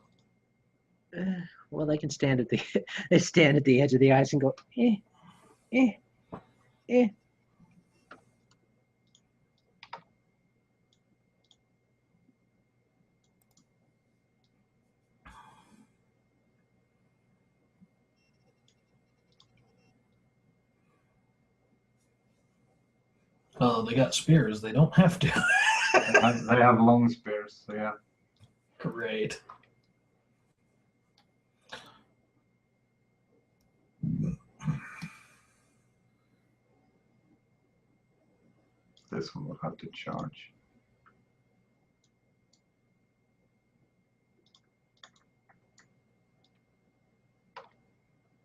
Well, they can stand at the they stand at the edge of the ice and go, eh, eh, eh. Oh, they got spears. They don't have to. They have long spears, so yeah. Great. This one will have to charge.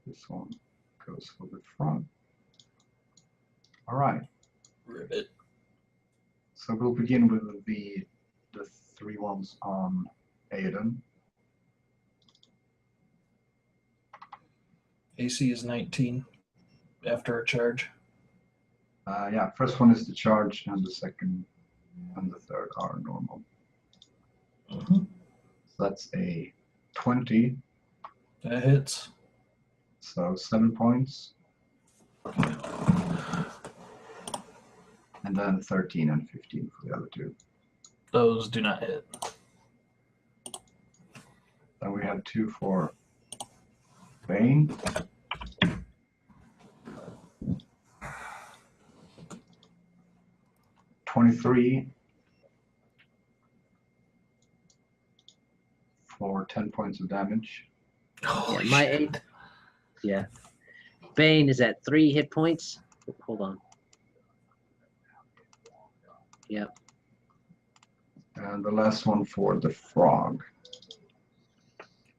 This one goes for the front. All right. Ribbit. So we'll begin with the three ones on Aiden. AC is 19 after a charge. Yeah, first one is the charge, and the second and the third are normal. Mm-hmm. So that's a 20. That hits. So 7 points. And then 13 and 15 for the other two. Those do not hit. Then we have 2 for Bane. $23 for 10 points of damage. Holy my shit. 8. Yeah. Bane is at 3 hit points. Hold on. Yep. And the last one for the frog.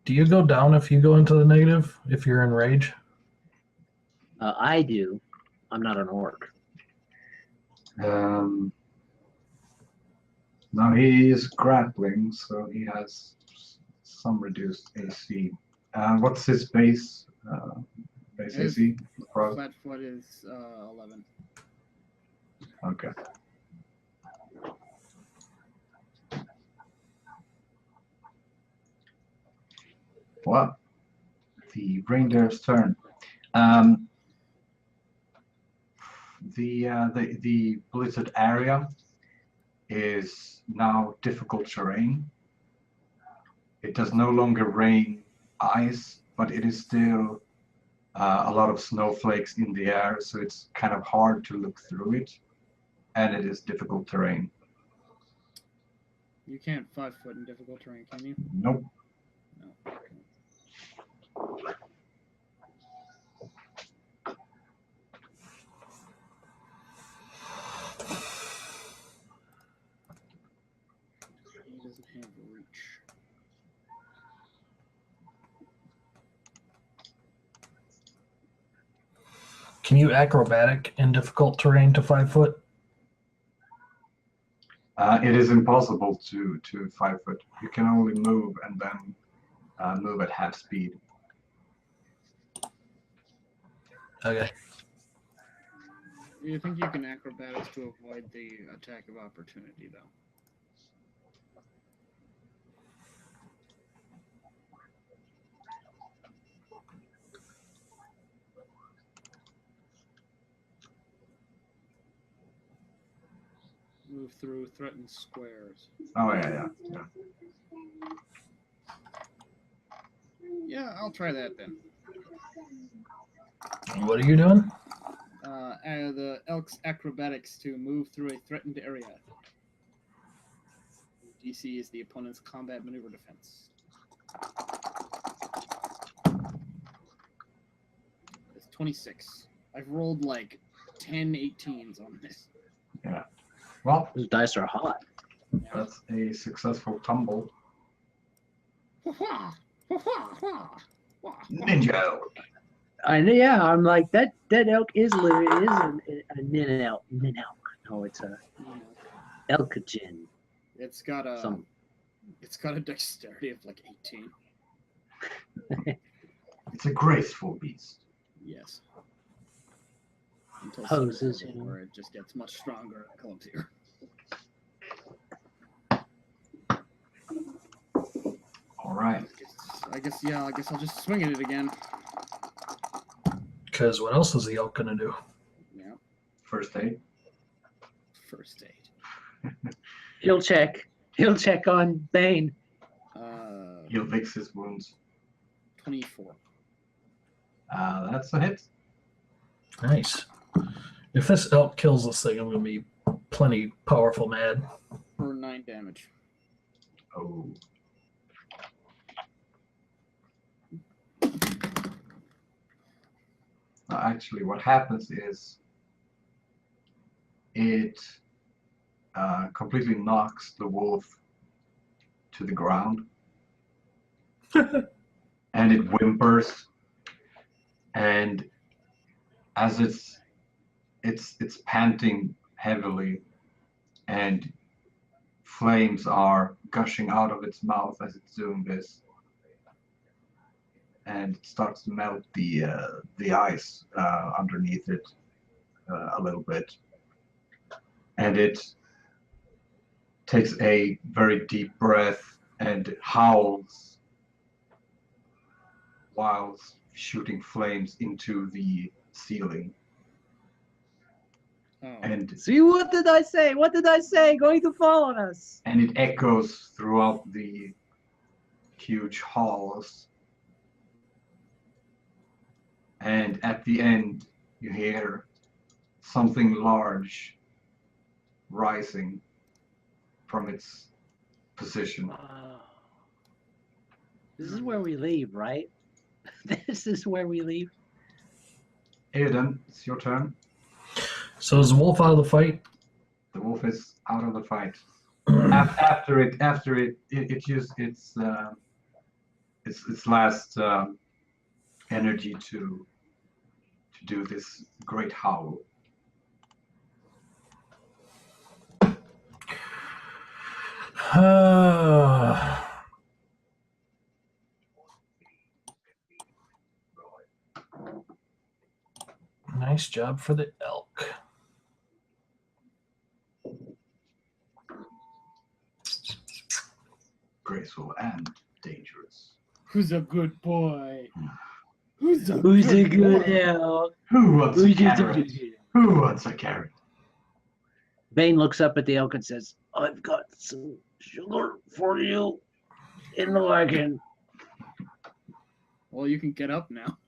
Do you go down if you go into the negative, if you're in rage? I do. I'm not an orc. Now he is grappling, so he has some reduced AC. What's his base His AC? The frog? Flat foot is 11. Okay. Well, the reindeer's turn. The blizzard area is now difficult terrain. It does no longer rain ice, but it is still a lot of snowflakes in the air, so it's kind of hard to look through it, and it is difficult terrain. You can't 5 foot in difficult terrain, can you? Nope. No. Okay. He doesn't have reach. Can you acrobatic in difficult terrain to 5 foot? It is impossible to 5 foot. You can only move and then move at half speed. Okay. Do you think you can acrobatics to avoid the attack of opportunity, though? Move through threatened squares. Oh yeah. Yeah, I'll try that then. What are you doing? The elk's acrobatics to move through a threatened area. DC is the opponent's combat maneuver defense. It's 26. I've rolled like 10 18s on this. Yeah. Well, Those dice are hot. that's a successful tumble. Ninja. Yeah, I'm like that elk is a nin elk. No, it's a elkogen. It's got a it's got a dexterity of like 18. It's a graceful beast. Yes. Until Poses, some point you know. where it just gets much stronger and clumsier. All right. I guess I'll just swing at it again. Because what else is the elk going to do? Yeah. First aid. First aid. He'll check on Bane. He'll fix his wounds. 24. That's a hit. Nice. If this elk kills this thing, I'm going to be plenty powerful mad. For 9 damage. Oh. Actually, what happens is it completely knocks the wolf to the ground, and it whimpers. And as it's panting heavily, and flames are gushing out of its mouth as it's doing this, and it starts to melt the ice underneath it a little bit, and it takes a very deep breath and howls while shooting flames into the ceiling. Oh. And See, what did I say? What did I say? Going to fall on us. and it echoes throughout the huge halls. And at the end, you hear something large rising from its position. Wow. This is where we leave, right? This is where we leave. Aiden, it's your turn. So is the wolf out of the fight? The wolf is out of the fight. After it used its last energy to do this great howl. Nice job for the elk. Graceful and dangerous. Who's a good boy? Who's a Who's a good good boy? elk? Who wants a Who's a carrot? good Who wants a carrot? Bane looks up at the elk and says, I've got some sugar for you in the wagon. Well, you can get up now.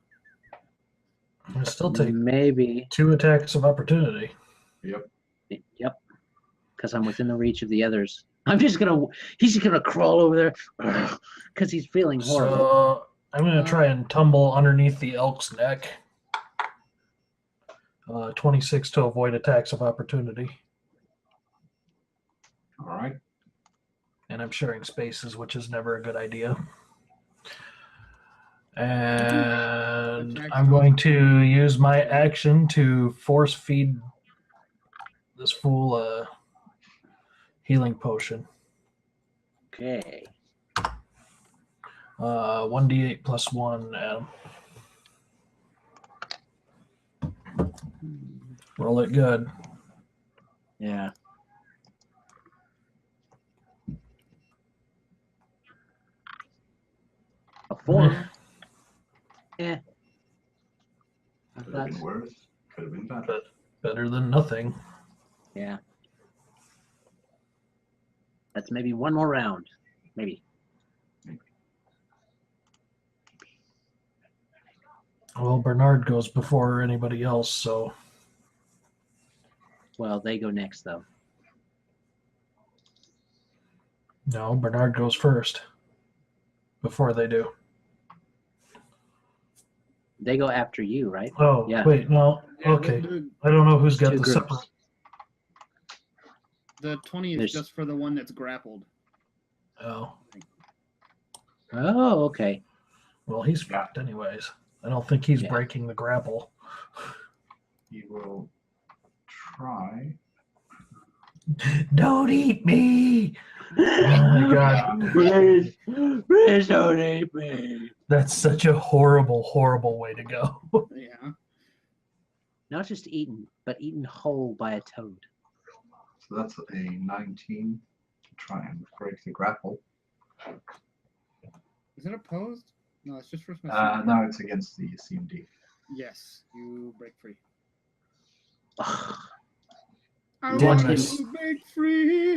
I still take Maybe. 2 attacks of opportunity. Yep. Yep. Because I'm within the reach of the others. He's just gonna crawl over there because he's feeling horrible. So I'm going to try and tumble underneath the elk's neck. 26 to avoid attacks of opportunity. All right. And I'm sharing spaces, which is never a good idea. And Attack I'm dogs. going to use my action to force feed this fool a healing potion. Okay. 1d8 plus 1, Adam. Roll it good. Yeah. A 4. Yeah. I Could have thought, been worse. Could have been better. Better than nothing. yeah. That's maybe one more round. Maybe. Well, Bernard goes before anybody else, so Well, they go next, though. no, Bernard goes first before they do. They go after you, right? Oh, Yeah. wait, no. Yeah, Okay. The, I don't know who's got Two the groups. separate. the 20 is There's- just for the one that's grappled. Oh, Oh, okay. well, he's fucked anyways. I don't think he's Yeah. breaking the grapple. He will try. Don't eat me! Oh my god. Please don't eat me. That's such a horrible, horrible way to go. Yeah. Not just eaten, but eaten whole by a toad. So that's a 19 to try and break the grapple. Is it opposed? No, it's just for my No, it's against the CMD. Yes, you break free. Ugh. I Damn want it. to break free.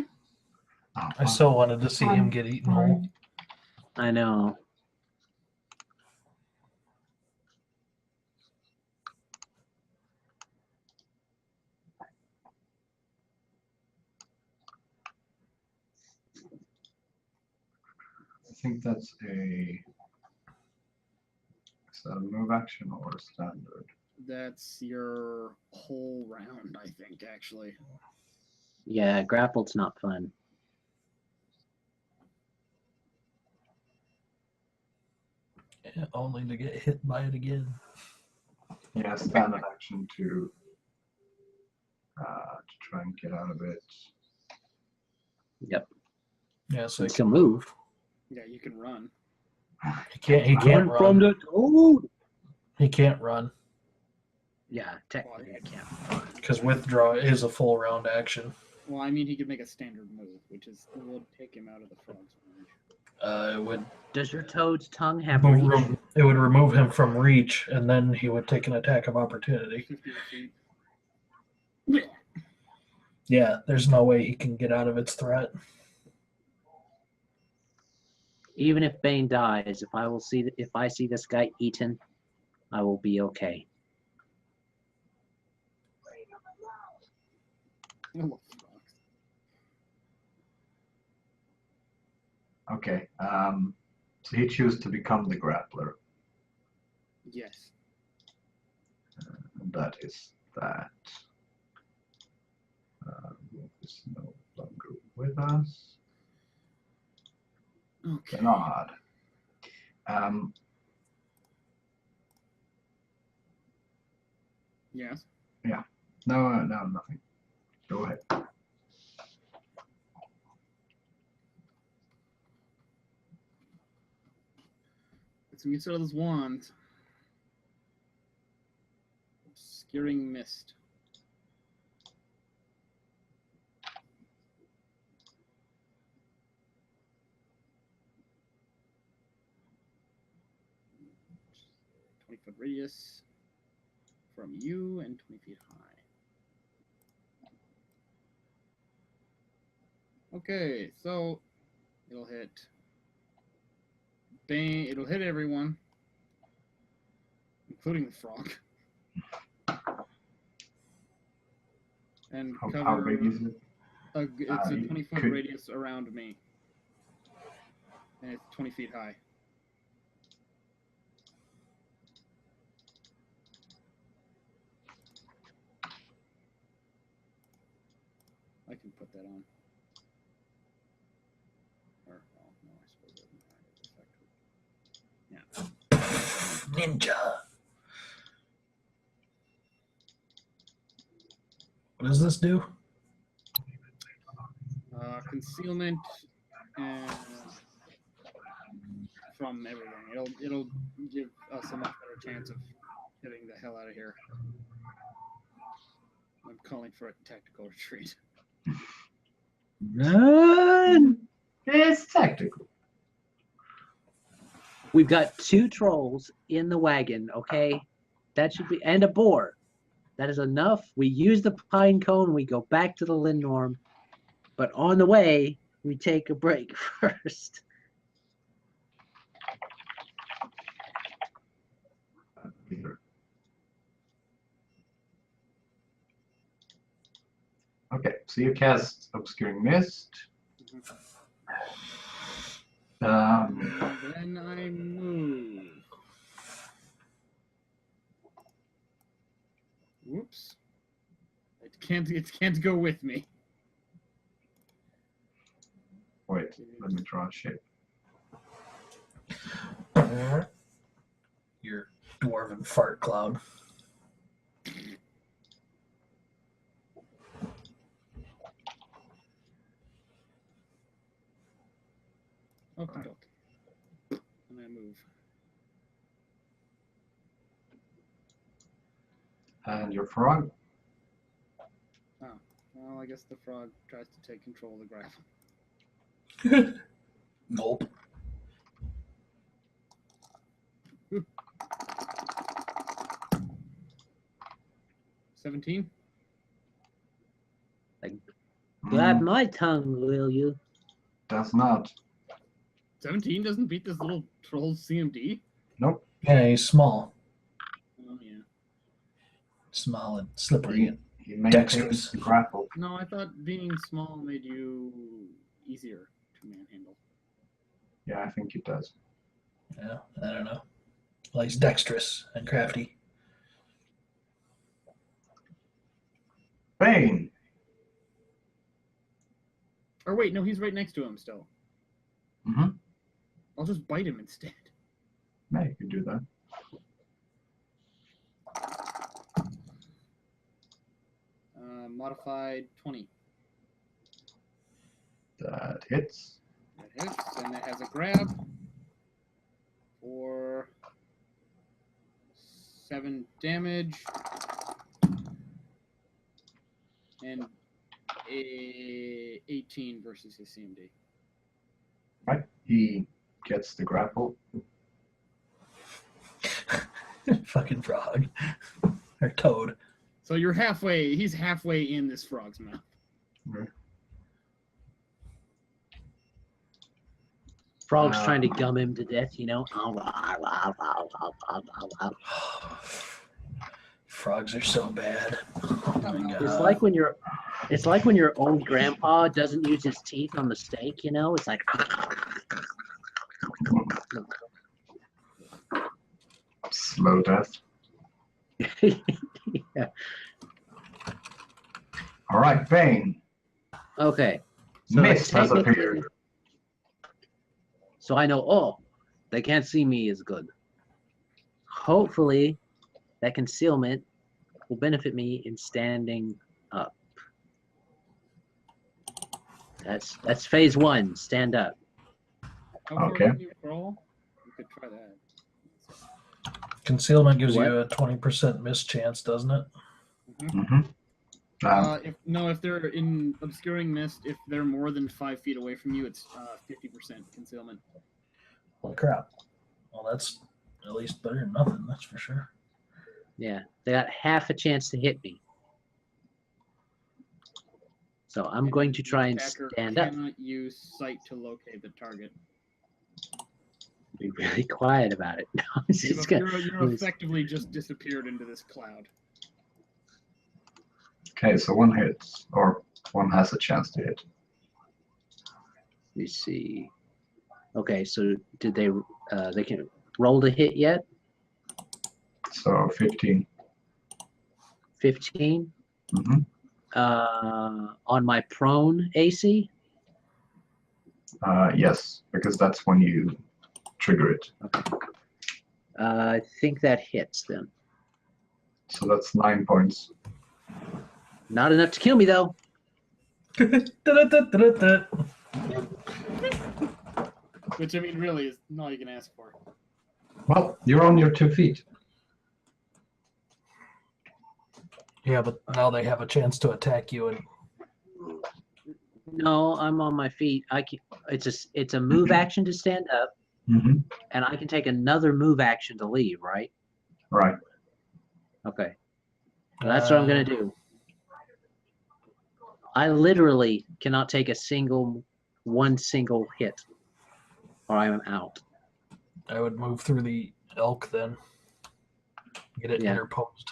Oh, I so wanted to see him get eaten whole. I know. I think that's a. Is that a move action or a standard? That's your whole round, I think, actually. Yeah, grappled's not fun. Yeah, only to get hit by it again. Yeah, standard action to try and get out of it. Yep. Yeah, so You can move. Yeah, you can run. he can't run. the toad. He can't run Yeah, technically I can't. because withdraw is a full round action. Well, I mean, he could make a standard move, which is will take him out of the frog's range. It would Does your toad's tongue have reach? it would remove him from reach, and then he would take an attack of opportunity. 50 feet. Yeah, there's no way he can get out of its threat. Even if Bane dies, if I see this guy eaten, I will be okay. Oh, frogs. Okay. So he chooses to become the grappler, Yes. and that is that. Wolf is no longer with us. Okay. Bernard. Yes. No, nothing. Go ahead. Let's get out of this wand. Obscuring mist. Foot radius from you and 20 feet high. Okay, so it'll hit Bane. It'll hit everyone, including the frog, and How cover. big is it? It's a 20-foot could- radius around me, and it's 20 feet high. I can put that on. Or, well, no, I suppose it doesn't have an effect. Yeah. Ninja. What does this do? Concealment and from everything. It'll give us a much better chance of getting the hell out of here. I'm calling for a tactical retreat. Run! It's tactical. We've got 2 trolls in the wagon, okay? That should be, and a boar. That is enough. We use the pine cone, we go back to the Lindnorm, but on the way, we take a break first. Okay, so you cast Obscuring Mist. Then I move. Whoops. It can't go with me. Wait, let me draw a shape. Your dwarven fart cloud. Okay. And I move. And your frog. Oh, well, I guess the frog tries to take control of the grapple. Gulp. Ooh. 17? Grab my tongue, will you? Does not. 17 doesn't beat this little troll's CMD? Nope. Yeah, he's small. Oh, yeah. Small and slippery. He maintains Dexterous. the grapple. No, I thought being small made you easier to manhandle. Yeah, I think it does. Yeah, I don't know. Well, he's dexterous and crafty. Bane. Or wait, no, he's right next to him still. Mm-hmm. I'll just bite him instead. Yeah, you can do that. Modified 20. That hits. That hits, and it has a grab for 7 damage. And 18 versus his CMD. Right. He gets the grapple. Fucking frog. Or toad. So you're halfway, he's halfway in this frog's mouth. Okay. Frog's trying to gum him to death, you know? Frogs are so bad. Oh my God. It's like when your old grandpa doesn't use his teeth on the steak, you know? It's like Slow death. yeah. All right, Bane. Okay. So Mist has technically- appeared. So I know, oh, they can't see me is good. Hopefully, that concealment will benefit me in standing up. That's phase 1, stand up. How far Okay. can you crawl? You could try that. Concealment gives What? you a 20% miss chance, doesn't it? Mm-hmm. If they're in obscuring mist, if they're more than 5 feet away from you, it's 50% concealment. Holy crap. Well, that's at least better than nothing, that's for sure. Yeah, they got half a chance to hit me. So I'm going to try and Attacker stand up. cannot use sight to locate the target. Be really quiet about it. No, it's just You're gonna- effectively just disappeared into this cloud. Okay, so one hits, or one has a chance to hit. Let me see. Okay, so did they can roll to hit yet? So 15. 15? Mm-hmm. On my prone AC? Yes, because that's when you trigger it. I think that hits them. So that's 9 points. Not enough to kill me, though. Da-da-da-da-da. Which, I mean, really is all you can ask for. Well, you're on your 2 feet. Yeah, but now they have a chance to attack you, and No, I'm on my feet. It's a move action to stand up, Mm-hmm. and I can take another move action to leave, right? Right. Okay. So that's what I'm going to do. I literally cannot take one single hit, or I'm out. I would move through the elk then. Get it Yeah. interposed.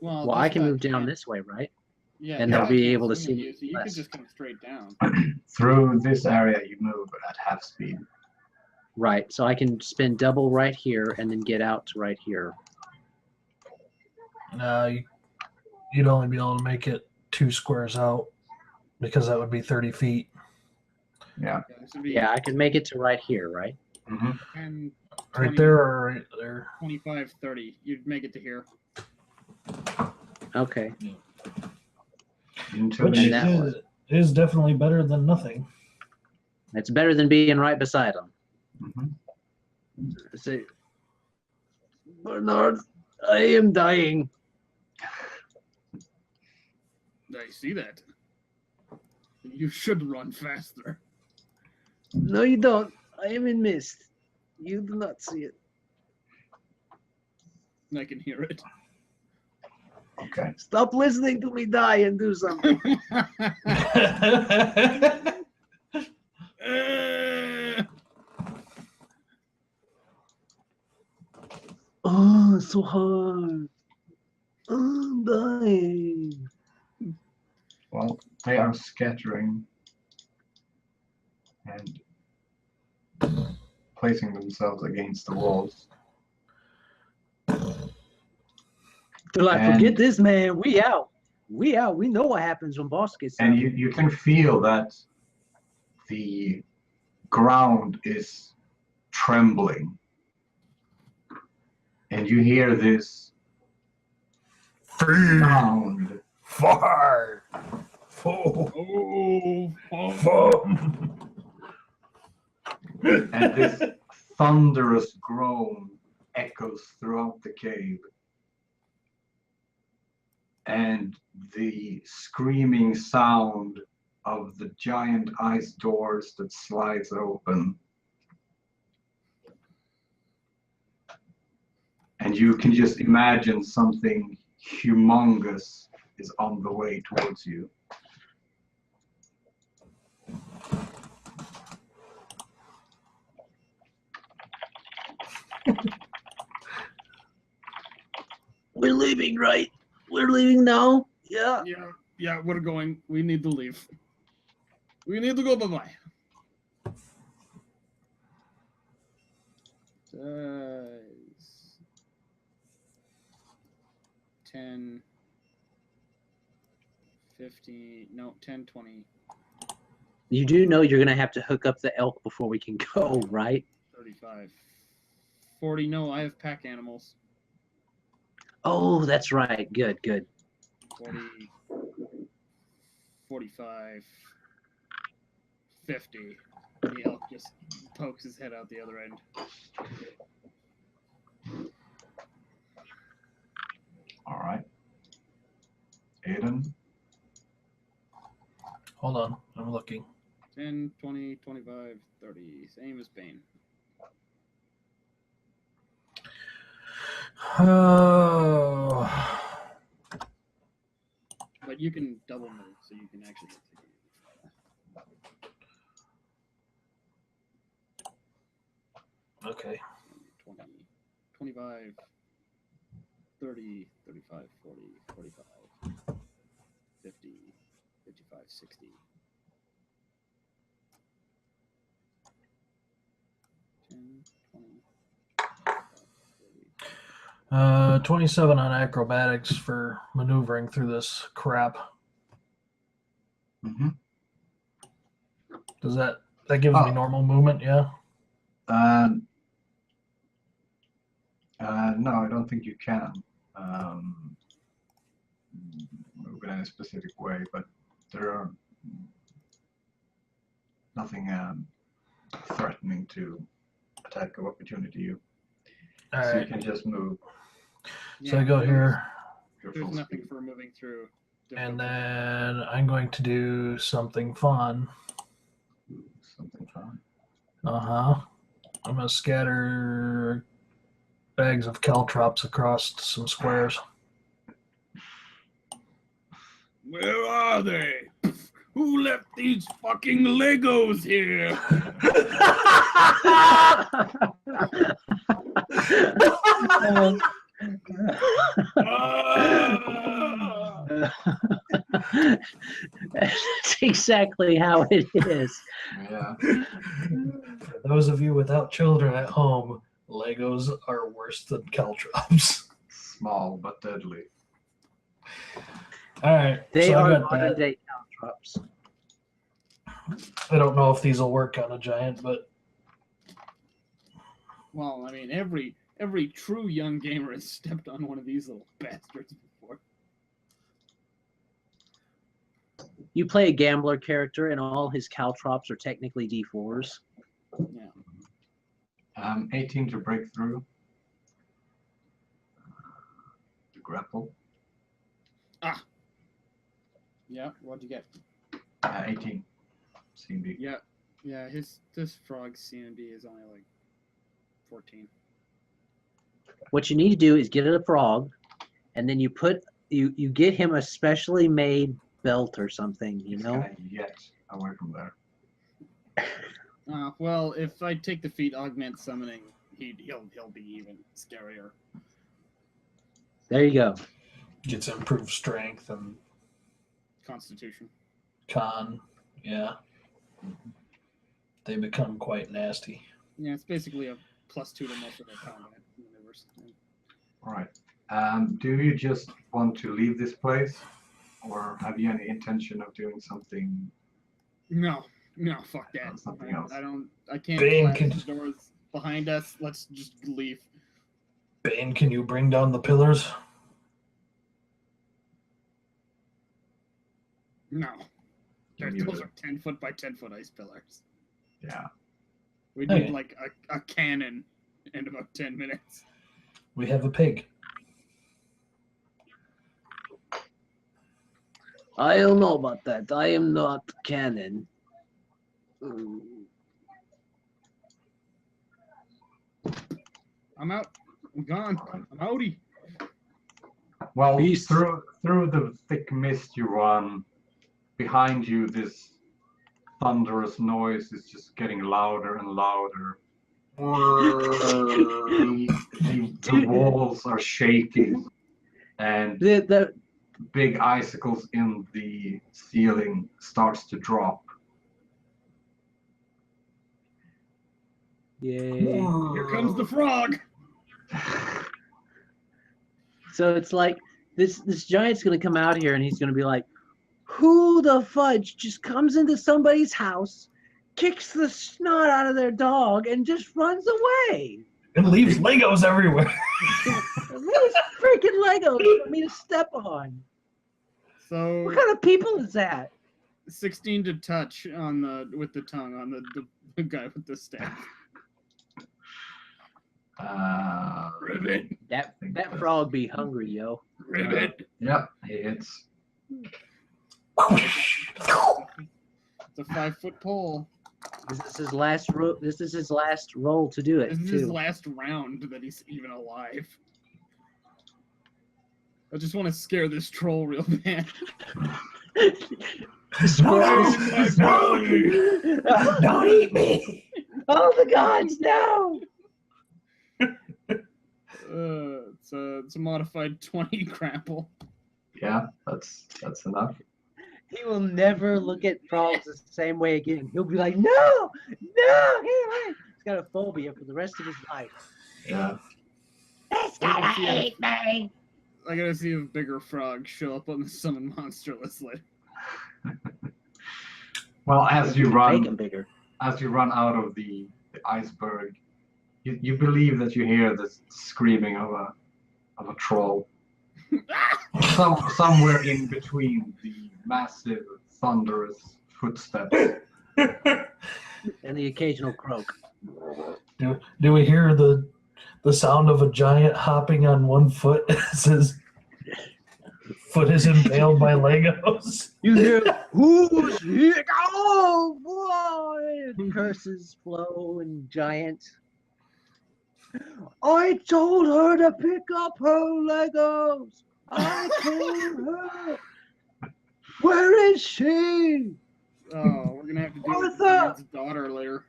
Well, I can move down this way, right? Yeah, and this they'll guy be can't able to swing at see you, so you less. could just come straight down. Through this area, you move at half speed. Right. So I can spin double right here and then get out to right here. You'd only be able to make it 2 squares out because that would be 30 feet. Yeah. Yeah, this would be Yeah, I can make it to right here, right? Mm-hmm. 10, Right 20, there or right there. 25, 30. You'd make it to here. Okay. Into Which the that is definitely better than nothing. It's better than being right beside them. Mm-hmm. Say, Bernard, I am dying. I see that. You should run faster. No, you don't. I am in mist. You do not see it. I can hear it. Okay. Stop listening to me die and do something. Oh, it's so hard. I'm dying. Well, they are scattering and placing themselves against the walls. They're like, And- forget this, man. We out. We out. We know what happens when boss gets And out. you can feel that the ground is trembling. And you hear this sound. Fire! Foam! Foam! And this thunderous groan echoes throughout the cave. And the screaming sound of the giant ice doors that slides open. And you can just imagine something humongous is on the way towards you. We're leaving, right? We're leaving now? Yeah. Yeah, we're going. We need to leave. We need to go bye-bye. Size 10, 15, no, 10, 20, You do know you're going to have to hook up the elk before we can go, right? 35, 40. No, I have pack animals. Oh, that's right. Good, good. 40, 45, 50. The elk just pokes his head out the other end. All right. Aiden. Hold on, I'm looking. 10, 20, 25, 30. Same as Bane. Oh. But you can double move, so you can actually get to Okay. 20, 25, 30, 35, 40, 45, 50, 55, 60. 10, 20, 30. 27 on acrobatics for maneuvering through this crap. Mm-hmm. Does that gives me normal movement? Yeah. No, I don't think you can move in any specific way, but there are nothing threatening to attack of opportunity you. All So you right. can just move. So I go here, Your There's full nothing speed. for moving through. and then I'm going to do something fun. Something fun. I'm gonna scatter bags of caltrops across some squares. Where are they? Who left these fucking Legos here? That's exactly how it is. Yeah. For those of you without children at home, Legos are worse than caltrops. Small but deadly. All right, They so I are got modern that. day caltrops. I don't know if these will work on a giant, but Well, I mean, every true young gamer has stepped on one of these little bastards before. You play a gambler character, and all his caltrops are technically D4s. Yeah. 18 to break through. To grapple. Yeah. What'd you get? 18. CB. Yeah. Yeah. This frog's CMB is only like 14. What you need to do is get a frog, and then you get him a specially made belt or something. You He's know. gonna get away from there. Well, if I take the feat augment summoning, he'll be even scarier. There you go. gets improved strength and Constitution. con. Yeah. They become quite nasty. Yeah, it's basically a +2 to most of their combat maneuvers. All right. Do you just want to leave this place, or have you any intention of doing something? No, fuck that. Something else. I can't Bane collapse the doors behind us. Let's just leave. Bane, can you bring down the pillars? No. Can you- Those are 10 foot by 10 foot ice pillars. Yeah. We Okay. need like a cannon in about 10 minutes. We have a pig. I don't know about that. I am not canon. I'm out. I'm gone. I'm outie. Well, Beast. through the thick mist you run, behind you this thunderous noise is just getting louder and louder. The walls are shaking, and The big icicles in the ceiling starts to drop. Yay. Here comes the frog. So it's like this giant's gonna come out here and he's gonna be like, who the fudge just comes into somebody's house, kicks the snot out of their dog, and just runs away? It leaves Legos everywhere. Those freaking Legos for me to step on. So What kind of people is that? 16 to touch on with the tongue on the guy with the staff. Ribbit. That frog be hungry, yo. Ribbit. Yep, it hits. It's a 5-foot pole. This is his last roll to do it This is his too. last round that he's even alive. I just want to scare this troll real bad. Don't eat me. Oh the gods, no! It's a modified 20 grapple. Yeah, that's enough. He will never look at frogs the same way again. He'll be like, no, he's got a phobia for the rest of his life. Yeah. This guy hate me. I gotta see if bigger frogs show up on the summon monster list later. Well, as you Make run him bigger. out of the iceberg, You believe that you hear the screaming of a troll somewhere in between the massive, thunderous footsteps. And the occasional croak. Do we hear the sound of a giant hopping on one foot as his foot is impaled by Legos? You hear, who's here? Oh, boy! And curses flow and giant. I told her to pick up her Legos. I told her. Where is she? Oh, we're gonna have to do Martha! his daughter later.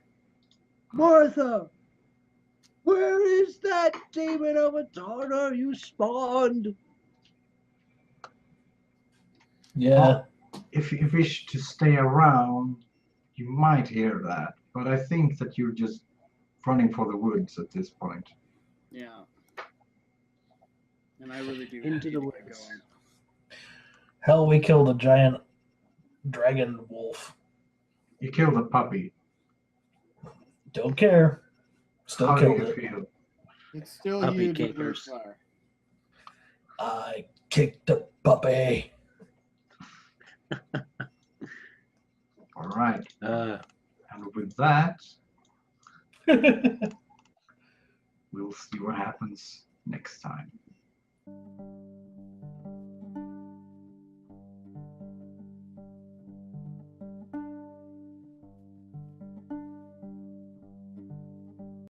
Martha, where is that demon of a daughter you spawned? Yeah. If you wish to stay around, you might hear that, but I think that you're just running for the woods at this point. Yeah. And I really do. Into need the to get woods. going. Hell, we killed a giant dragon wolf. You killed a puppy. Don't care. Still How do killed you it. feel? It's still Puppy huge with kickers. fire. I kicked the puppy. All right. And with that, we'll see what happens next time.